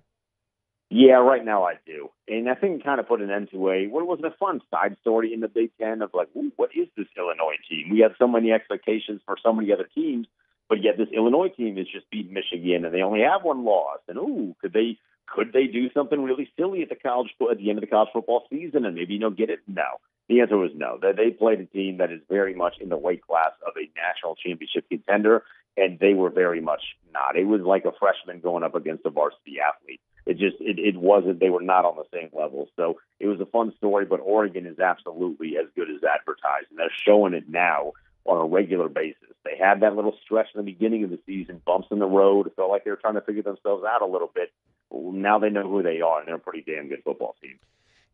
Yeah, right now I do. And I think it kind of put an end to what was a fun side story in the Big Ten of like, ooh, what is this Illinois team? We have so many expectations for so many other teams, but yet this Illinois team is just beat Michigan and they only have 1 loss. And ooh, could they do something really silly at the end of the college football season and maybe get it? No. The answer was no. They played a team that is very much in the weight class of a national championship contender, and they were very much not. It was like a freshman going up against a varsity athlete. It wasn't. They were not on the same level. So it was a fun story, but Oregon is absolutely as good as advertised, and they're showing it now on a regular basis. They had that little stretch in the beginning of the season, bumps in the road. It felt like they were trying to figure themselves out a little bit. Now they know who they are, and they're a pretty damn good football team.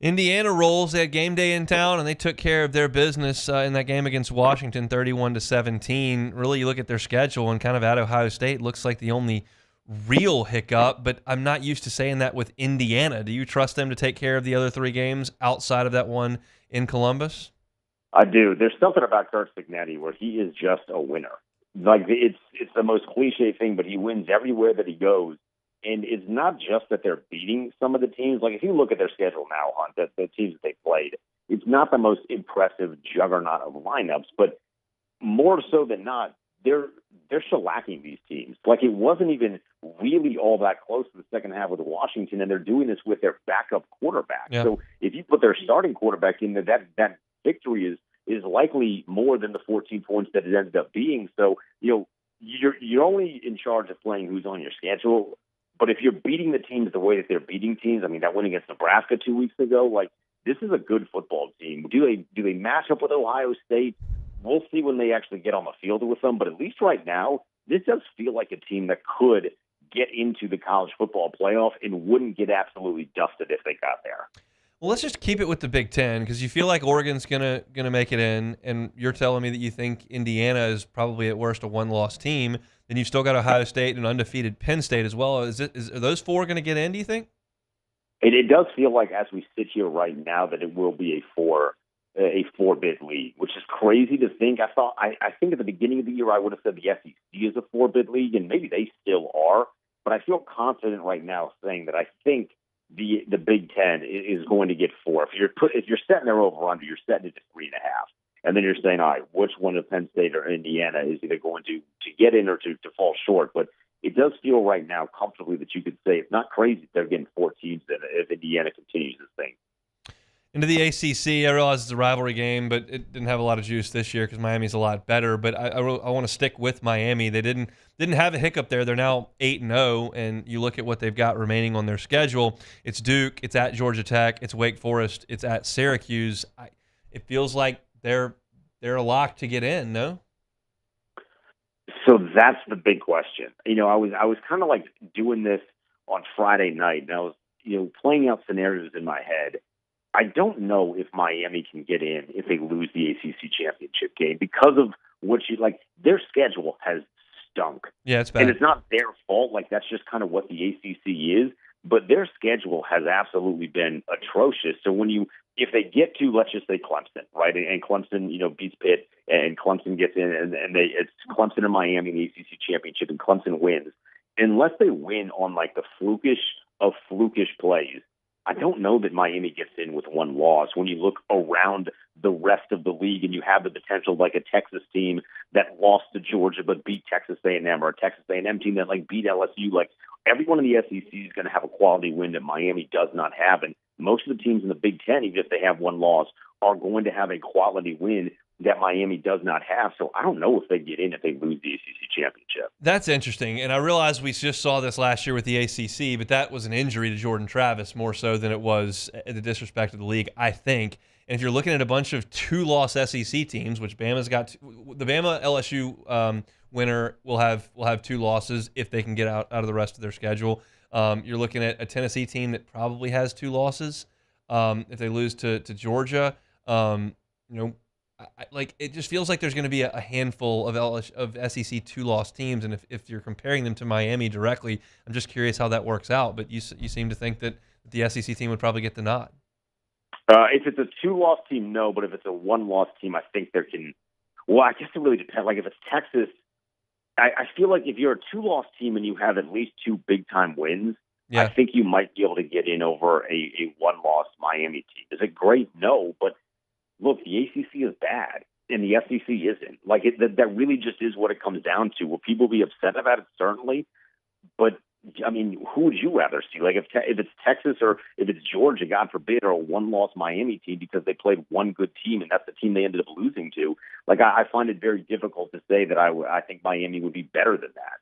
Indiana rolls. They had game day in town, and they took care of their business in that game against Washington, 31-17. Really, you look at their schedule and kind of at Ohio State, looks like the only real hiccup, but I'm not used to saying that with Indiana. Do you trust them to take care of the other 3 games outside of that one in Columbus? I do. There's something about Kurt Signetti where he is just a winner. Like it's the most cliche thing, but he wins everywhere that he goes. And it's not just that they're beating some of the teams. Like, if you look at their schedule now, Hunt, the teams that they played, it's not the most impressive juggernaut of lineups, but more so than not, they're shellacking these teams. Like, it wasn't even really all that close to the second half with Washington, and they're doing this with their backup quarterback. Yeah. So if you put their starting quarterback in there, that victory is likely more than the 14 points that it ended up being. So, you're only in charge of playing who's on your schedule. But if you're beating the teams the way that they're beating teams, I mean, that win against Nebraska 2 weeks ago, like, this is a good football team. Do they match up with Ohio State? We'll see when they actually get on the field with them. But at least right now, this does feel like a team that could get into the college football playoff and wouldn't get absolutely dusted if they got there. Well, let's just keep it with the Big Ten because you feel like Oregon's gonna make it in, and you're telling me that you think Indiana is probably at worst a 1-loss team. Then you've still got Ohio State and undefeated Penn State as well. Are those 4 going to get in, do you think? It does feel like as we sit here right now that it will be a four-bid league, which is crazy to think. I think at the beginning of the year I would have said the SEC is a four-bid league, and maybe they still are. But I feel confident right now saying that I think the Big Ten is going to get four. If you're setting their over/under, you're setting it to 3.5, and then you're saying, all right, which one of Penn State or Indiana is either going to get in or to fall short? But it does feel right now comfortably that you could say it's not crazy if they're getting 4 teams if Indiana continues this thing. Into the ACC, I realize it's a rivalry game, but it didn't have a lot of juice this year because Miami's a lot better. But I want to stick with Miami. They didn't have a hiccup there. They're now 8-0, and you look at what they've got remaining on their schedule. It's Duke, it's at Georgia Tech, it's Wake Forest, it's at Syracuse. It feels like they're a lock to get in. No. So that's the big question. I was kind of like doing this on Friday night, and I was playing out scenarios in my head. I don't know if Miami can get in if they lose the ACC championship game because of their schedule has stunk. Yeah, it's bad. And it's not their fault. That's just kind of what the ACC is. But their schedule has absolutely been atrocious. So if they get to, let's just say Clemson, right? And Clemson, beats Pitt and Clemson gets in and it's Clemson and Miami in the ACC championship and Clemson wins. Unless they win on the flukish plays, I don't know that Miami gets in with one loss. When you look around the rest of the league and you have the potential like a Texas team that lost to Georgia but beat Texas A&M, or a Texas A&M team that beat LSU, everyone in the SEC is going to have a quality win that Miami does not have. And most of the teams in the Big Ten, even if they have one loss, are going to have a quality win that Miami does not have. So I don't know if they get in if they lose the ACC championship. That's interesting. And I realize we just saw this last year with the ACC, but that was an injury to Jordan Travis more so than it was the disrespect of the league, I think. And if you're looking at a bunch of 2-loss SEC teams, which Bama's got, the Bama LSU winner will have 2 losses if they can get out of the rest of their schedule. You're looking at a Tennessee team that probably has 2 losses if they lose to Georgia. It just feels like there's going to be a handful of SEC 2-loss teams, and if you're comparing them to Miami directly, I'm just curious how that works out. But you seem to think that the SEC team would probably get the nod. If it's a 2-loss team, no. But if it's a 1-loss team, I think there can. Well, I guess it really depends. If it's Texas, I feel like if you're a 2-loss team and you have at least 2 big-time wins, yeah. I think you might be able to get in over a 1-loss Miami team. Is it great? No, but look, the ACC is bad, and the SEC isn't. That really just is what it comes down to. Will people be upset about it? Certainly. But, who would you rather see? If it's Texas or if it's Georgia, God forbid, or a 1-loss Miami team because they played one good team, and that's the team they ended up losing to. I find it very difficult to say that I think Miami would be better than that.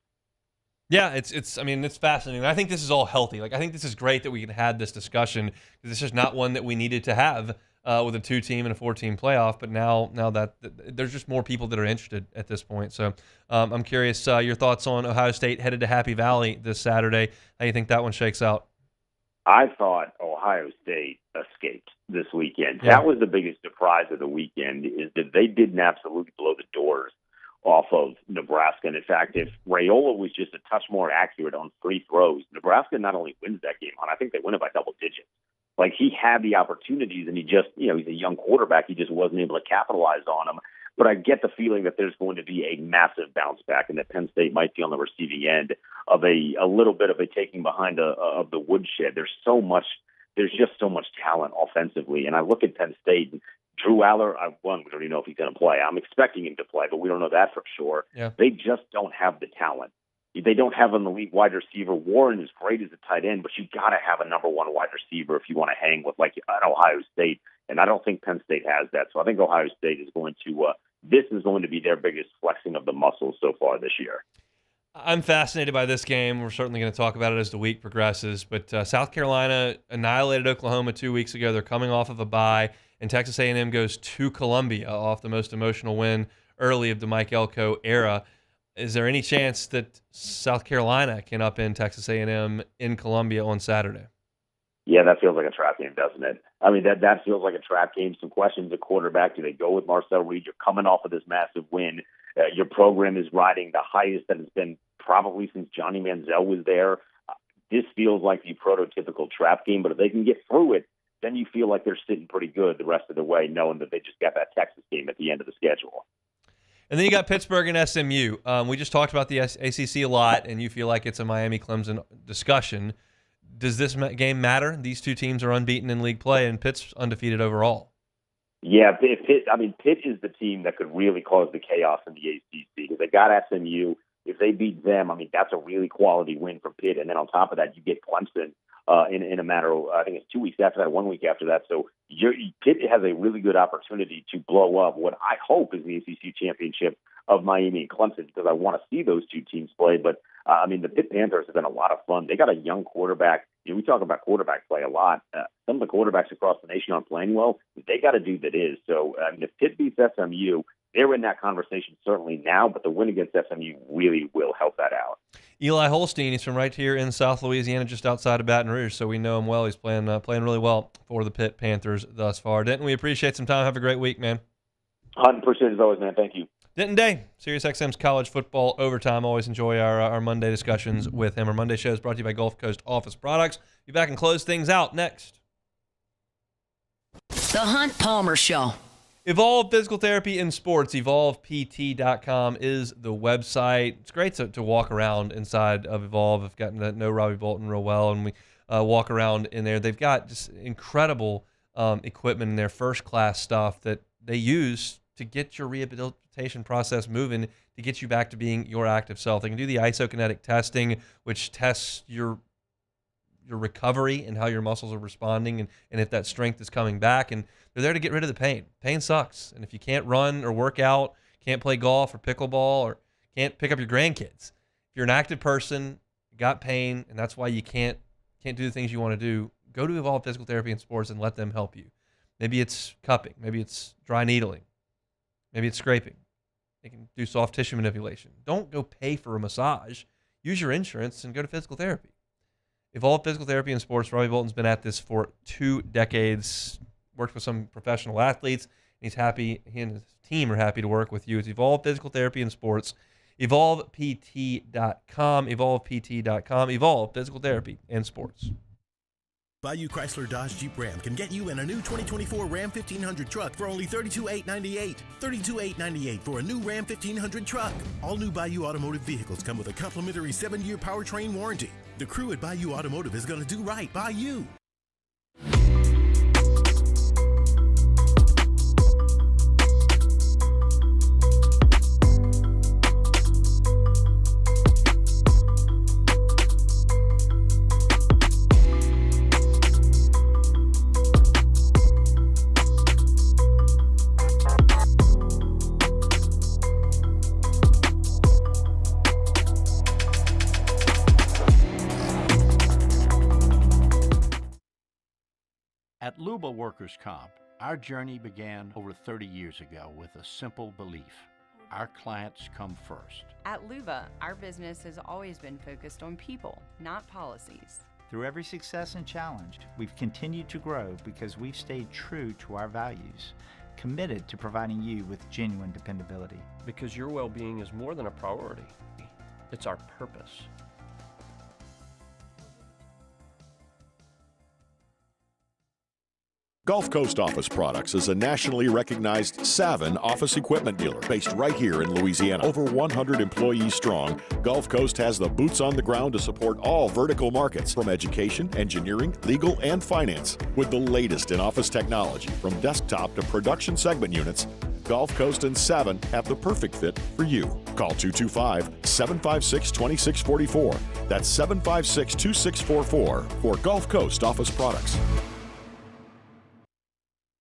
Yeah, it's fascinating. I think this is all healthy. I think this is great that we can have this discussion because it's just not one that we needed to have with a 2-team and a 4-team playoff. But now that there's just more people that are interested at this point. So I'm curious your thoughts on Ohio State headed to Happy Valley this Saturday. How do you think that one shakes out? I thought Ohio State escaped this weekend. Yeah. That was the biggest surprise of the weekend, is that they didn't absolutely blow the doors off of Nebraska. And in fact, if Raiola was just a touch more accurate on free throws, Nebraska not only wins that game, I think they win it by double digits. He had the opportunities, and he just, he's a young quarterback. He just wasn't able to capitalize on them. But I get the feeling that there's going to be a massive bounce back, and that Penn State might be on the receiving end of a little bit of a taking behind of the woodshed. There's just so much talent offensively. And I look at Penn State, and Drew Aller, we don't even know if he's going to play. I'm expecting him to play, but we don't know that for sure. Yeah. They just don't have the talent. They don't have an elite wide receiver. Warren is great as a tight end, but you got to have a number 1 wide receiver if you want to hang with an Ohio State. And I don't think Penn State has that. So I think Ohio State is going to this is going to be their biggest flexing of the muscles so far this year. I'm fascinated by this game. We're certainly going to talk about it as the week progresses. But South Carolina annihilated Oklahoma 2 weeks ago. They're coming off of a bye, and Texas A&M goes to Columbia off the most emotional win early of the Mike Elko era. Is there any chance that South Carolina can upend Texas A&M in Columbia on Saturday? Yeah, that feels like a trap game, doesn't it? That feels like a trap game. Some questions at quarterback. Do they go with Marcel Reed? You're coming off of this massive win. Your program is riding the highest that it's been probably since Johnny Manziel was there. this feels like the prototypical trap game. But if they can get through it, then you feel like they're sitting pretty good the rest of the way, knowing that they just got that Texas game at the end of the schedule. And then you got Pittsburgh and SMU. We just talked about the ACC a lot, and you feel like it's a Miami-Clemson discussion. Does this game matter? These two teams are unbeaten in league play, and Pitt's undefeated overall. Yeah, Pitt is the team that could really cause the chaos in the ACC because they got SMU. If they beat them, that's a really quality win for Pitt. And then on top of that, you get Clemson in a matter of, I think it's 2 weeks after that, 1 week after that. So Pitt has a really good opportunity to blow up what I hope is the ACC championship of Miami and Clemson because I want to see those two teams play. But, the Pitt Panthers have been a lot of fun. They got a young quarterback. We talk about quarterback play a lot. Some of the quarterbacks across the nation aren't playing well. They got a dude that is. So, if Pitt beats SMU, they're in that conversation certainly now, but the win against SMU really will help that out. Eli Holstein, he's from right here in South Louisiana, just outside of Baton Rouge, so we know him well. He's playing really well for the Pitt Panthers thus far. Denton, we appreciate some time. Have a great week, man. 100% as always, man. Thank you. Denton Day, SiriusXM's College Football Overtime. Always enjoy our Monday discussions with him. Our Monday show is brought to you by Gulf Coast Office Products. Be back and close things out next. The Hunt Palmer Show. Evolve Physical Therapy in Sports. EvolvePT.com is the website. It's great to walk around inside of Evolve. I've gotten to know Robbie Bolton real well, and we walk around in there. They've got just incredible equipment in their first-class stuff that they use to get your rehabilitation process moving, to get you back to being your active self. They can do the isokinetic testing, which tests your recovery and how your muscles are responding and if that strength is coming back. And they're there to get rid of the pain. Pain sucks. And if you can't run or work out, can't play golf or pickleball, or can't pick up your grandkids, if you're an active person, you got pain, and that's why you can't do the things you want to do, go to Evolve Physical Therapy in Sports and let them help you. Maybe it's cupping. Maybe it's dry needling. Maybe it's scraping. They can do soft tissue manipulation. Don't go pay for a massage. Use your insurance and go to physical therapy. Evolve Physical Therapy in Sports. Robbie Bolton's been at this for 2 decades, worked with some professional athletes, and he's happy. He and his team are happy to work with you. It's Evolve Physical Therapy in Sports. EvolvePT.com. EvolvePT.com. Evolve Physical Therapy in Sports. Bayou Chrysler Dodge Jeep Ram can get you in a new 2024 Ram 1500 truck for only $32,898. $32,898 for a new Ram 1500 truck. All new Bayou Automotive vehicles come with a complimentary 7-year powertrain warranty. The crew at Bayou Automotive is going to do right by you. At Luba Workers' Comp, our journey began over 30 years ago with a simple belief: our clients come first. At Luba, our business has always been focused on people, not policies. Through every success and challenge, we've continued to grow because we've stayed true to our values, committed to providing you with genuine dependability. Because your well-being is more than a priority. It's our purpose. Gulf Coast Office Products is a nationally recognized Savin office equipment dealer based right here in Louisiana. Over 100 employees strong, Gulf Coast has the boots on the ground to support all vertical markets, from education, engineering, legal, and finance. With the latest in office technology, from desktop to production segment units, Gulf Coast and Savin have the perfect fit for you. Call 225-756-2644. That's 756-2644 for Gulf Coast Office Products.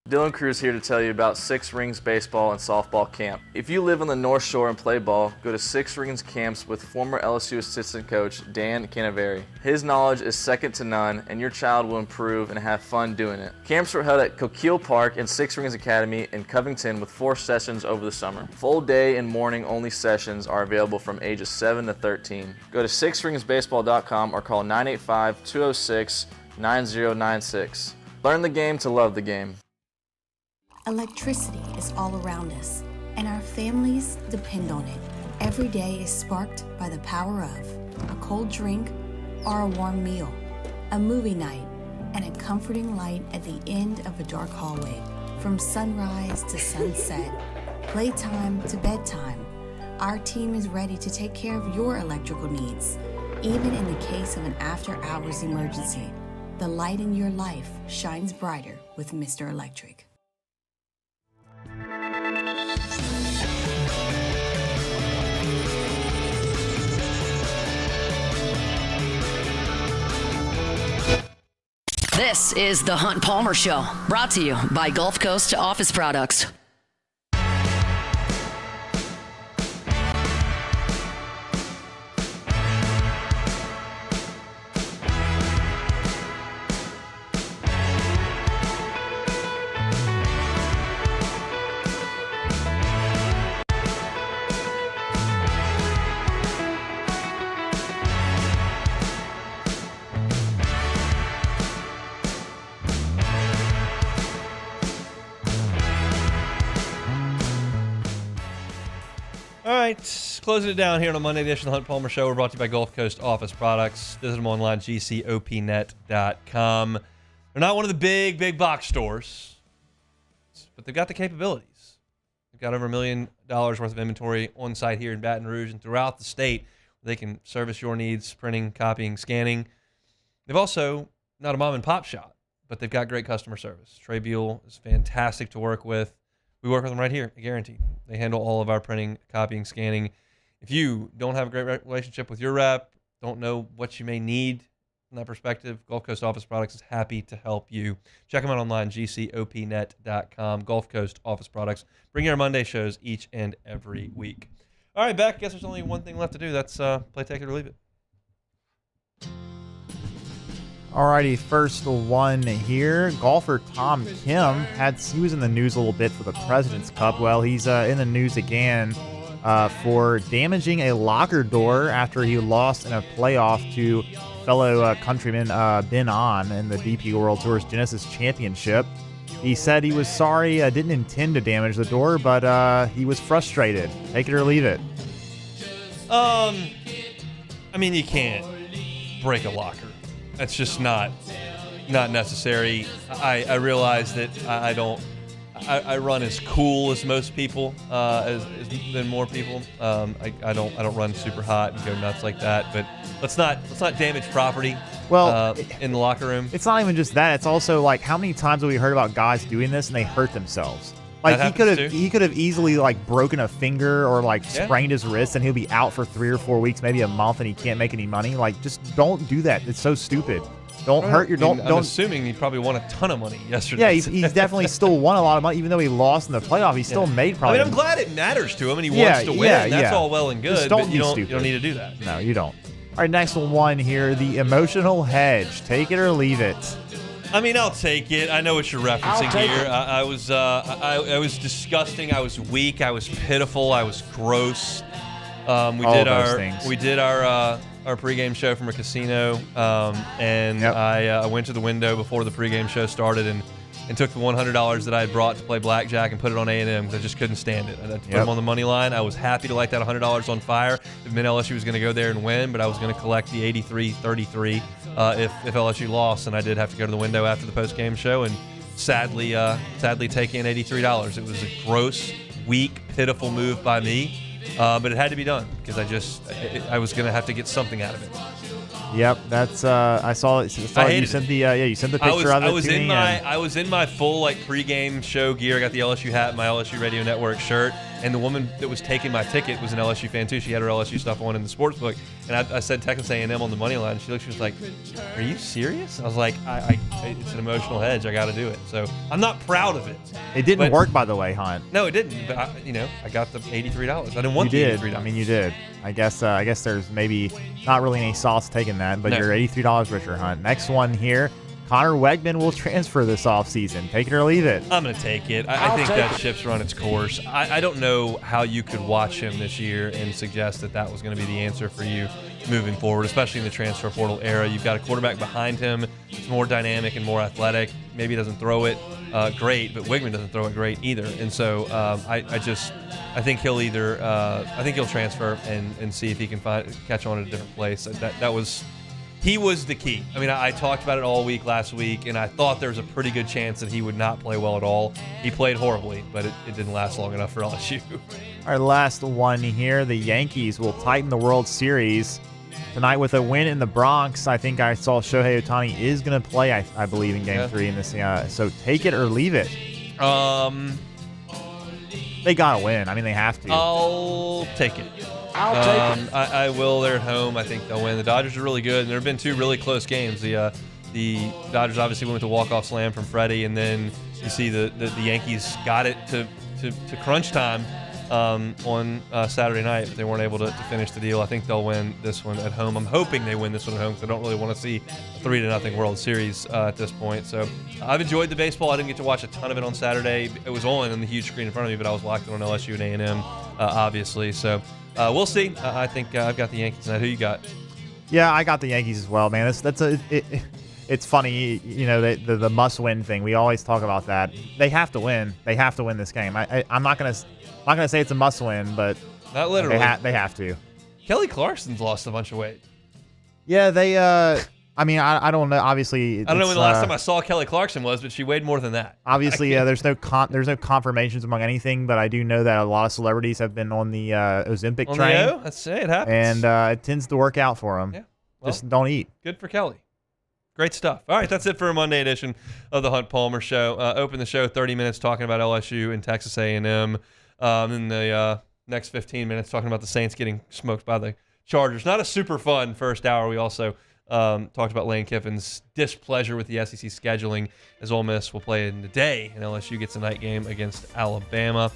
Dylan Cruz here to tell you about Six Rings Baseball and Softball Camp. If you live on the North Shore and play ball, go to Six Rings Camps with former LSU assistant coach Dan Canaveri. His knowledge is second to none, and your child will improve and have fun doing it. Camps were held at Coquille Park and Six Rings Academy in Covington with 4 sessions over the summer. Full day and morning only sessions are available from ages 7 to 13. Go to sixringsbaseball.com or call 985-206-9096. Learn the game to love the game. Electricity is all around us, and our families depend on it. Every day is sparked by the power of a cold drink, or a warm meal, a movie night, and a comforting light at the end of a dark hallway. From sunrise to sunset, playtime to bedtime, our team is ready to take care of your electrical needs. Even in the case of an after-hours emergency, the light in your life shines brighter with Mr. Electric. This is the Hunt Palmer Show, brought to you by Gulf Coast Office Products. All right, closing it down here on a Monday edition of the Hunt Palmer Show. We're brought to you by Gulf Coast Office Products. Visit them online, gcopnet.com. They're not one of the big box stores, but they've got the capabilities. They've got over $1 million worth of inventory on site here in Baton Rouge and throughout the state. They can service your needs, printing, copying, scanning. They've also not a mom and pop shop, but they've got great customer service. Trey Buell is fantastic to work with. We work with them right here, I guarantee. They handle all of our printing, copying, scanning. If you don't have a great relationship with your rep, don't know what you may need from that perspective, Gulf Coast Office Products is happy to help you. Check them out online, gcopnet.com. Gulf Coast Office Products. Bring your Monday shows each and every week. All right, Beck, guess there's only one thing left to do. That's play, take it, or leave it. Alrighty, first one here. Golfer Tom Kim he was in the news a little bit for the President's Cup. Well, he's in the news again for damaging a locker door after he lost in a playoff to fellow countryman Ben An in the DP World Tour's Genesis Championship. He said he was sorry, didn't intend to damage the door, but he was frustrated. Take it or leave it. I mean, you can't break a locker. That's just not necessary. I realize that I run as cool as most people, than more people. I don't run super hot and go nuts like that. But let's not damage property. Well, in the locker room. It's not even just that. It's also like, how many times have we heard about guys doing this and they hurt themselves? Like he could have easily like broken a finger or like sprained his wrist and he'll be out for 3 or 4 weeks, maybe a month, and he can't make any money. Like, just don't do that. It's so stupid. Don't hurt your don't. I'm assuming he probably won a ton of money yesterday. Yeah, he's definitely still won a lot of money, even though he lost in the playoff. He still made probably. I mean, I'm glad it matters to him, and he wants to win. That's all well and good. Just but you don't need to do that. No, you don't. All right, next one here: the emotional hedge. Take it or leave it. I mean, I'll take it. I know what you're referencing here. I was disgusting. I was weak. I was pitiful. I was gross. We did our pregame show from a casino, and I went to the window before the pregame show started and took the $100 that I had brought to play blackjack and put it on A&M because I just couldn't stand it. I had to put them on the money line. I was happy to light that $100 on fire. It meant LSU was going to go there and win, but I was going to collect the 83-33 if LSU lost, and I did have to go to the window after the post-game show and sadly take in $83. It was a gross, weak, pitiful move by me, but it had to be done because I was going to have to get something out of it. Yep, that's I saw it. You sent the picture of it to me. I was in my full pregame show gear. I got the LSU hat, my LSU Radio Network shirt, and the woman that was taking my ticket was an LSU fan too. She had her LSU stuff on in the sports book, and I said Texas A&M on the money line. She was like, "Are you serious?" I was like, "It's an emotional hedge. I got to do it." So I'm not proud of it. It didn't work, by the way, Hunt. No, it didn't. But I got the $83. I didn't want the $83. I mean, you did. I guess there's maybe not really any sauce taking that, but you're $83 richer, Hunt. Next one here. Connor Wegman will transfer this offseason. Take it or leave it. I'm going to take it. I think that ship's run its course. I don't know how you could watch him this year and suggest that was going to be the answer for you moving forward, especially in the transfer portal era. You've got a quarterback behind him. It's more dynamic and more athletic. Maybe he doesn't throw it great, but Wegman doesn't throw it great either. And so I think he'll he'll transfer and see if he can catch on at a different place. He was the key. I mean, I talked about it all week last week, and I thought there was a pretty good chance that he would not play well at all. He played horribly, but it didn't last long enough for LSU. Our last one here, the Yankees will tighten the World Series tonight with a win in the Bronx. I think I saw Shohei Ohtani is going to play, I believe, in Game 3 in this. So take it or leave it. They got to win. I mean, they have to. I'll take it. I'll take it. I will. They're at home. I think they'll win. The Dodgers are really good, and there have been two really close games. The Dodgers obviously went with the walk-off slam from Freddie, and then you see the Yankees got it to crunch time on Saturday night, but they weren't able to finish the deal. I think they'll win this one at home. I'm hoping they win this one at home because I don't really want to see a 3-0 World Series at this point. So I've enjoyed the baseball. I didn't get to watch a ton of it on Saturday. It was on the huge screen in front of me, but I was locked in on LSU and A&M, obviously. So we'll see. I think I've got the Yankees tonight. Who you got? Yeah, I got the Yankees as well, man. It's funny, the must-win thing. We always talk about that. They have to win. They have to win this game. I'm not gonna say it's a must-win, but not literally. They have to. Kelly Clarkson's lost a bunch of weight. Yeah, they. I mean, I don't know. Obviously, I don't know when the last time I saw Kelly Clarkson was, but she weighed more than that. Obviously, there's no confirmations among anything, but I do know that a lot of celebrities have been on the Ozempic train. Let's say it happens, and it tends to work out for them. Yeah, well, just don't eat. Good for Kelly. Great stuff. All right, that's it for a Monday edition of the Hunt Palmer Show. Open the show 30 minutes talking about LSU and Texas A&M. In the next 15 minutes talking about the Saints getting smoked by the Chargers. Not a super fun first hour. We also talked about Lane Kiffin's displeasure with the SEC scheduling as Ole Miss will play in the day and LSU gets a night game against Alabama.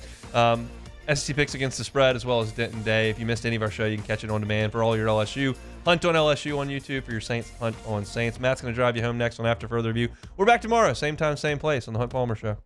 SEC picks against the spread as well as Denton Day. If you missed any of our show, you can catch it on demand for all your LSU. Hunt on LSU on YouTube for your Saints. Hunt on Saints. Matt's going to drive you home next on After Further Review. We're back tomorrow, same time, same place on the Hunt Palmer Show.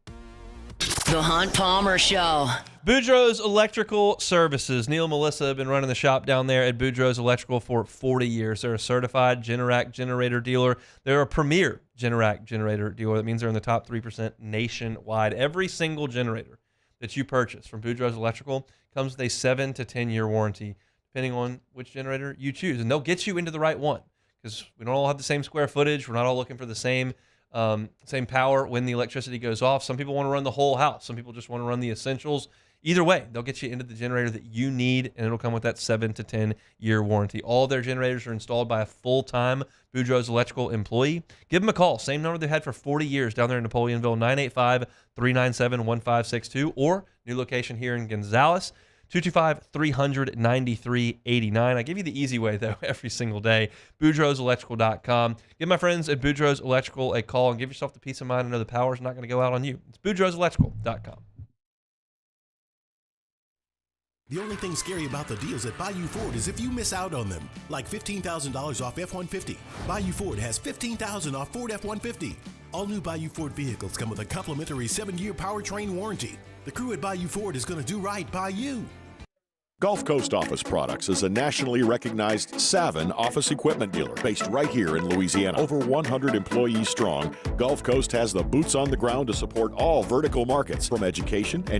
The Hunt Palmer Show. Boudreaux's Electrical Services. Neil and Melissa have been running the shop down there at Boudreaux's Electrical for 40 years. They're a certified Generac generator dealer. They're a premier Generac generator dealer. That means they're in the top 3% nationwide. Every single generator that you purchase from Boudreaux's Electrical comes with a 7 to 10 year warranty, depending on which generator you choose. And they'll get you into the right one because we don't all have the same square footage. We're not all looking for the same power when the electricity goes off. Some people want to run the whole house. Some people just want to run the essentials. Either way, they'll get you into the generator that you need, and it'll come with that 7 to 10 year warranty. All their generators are installed by a full-time Boudreaux's Electrical employee. Give them a call. Same number they've had for 40 years down there in Napoleonville, 985-397-1562, or new location here in Gonzales, 225-300-9389. I give you the easy way, though, every single day. BoudreauxElectrical.com. Give my friends at Boudreaux's Electrical a call and give yourself the peace of mind to know the power's not going to go out on you. It's BoudreauxElectrical.com. The only thing scary about the deals at Bayou Ford is if you miss out on them, like $15,000 off F-150. Bayou Ford has $15,000 off Ford F-150. All new Bayou Ford vehicles come with a complimentary 7-year powertrain warranty. The crew at Bayou Ford is going to do right by you. Gulf Coast Office Products is a nationally recognized Savin office equipment dealer based right here in Louisiana. Over 100 employees strong, Gulf Coast has the boots on the ground to support all vertical markets, from education, engineering,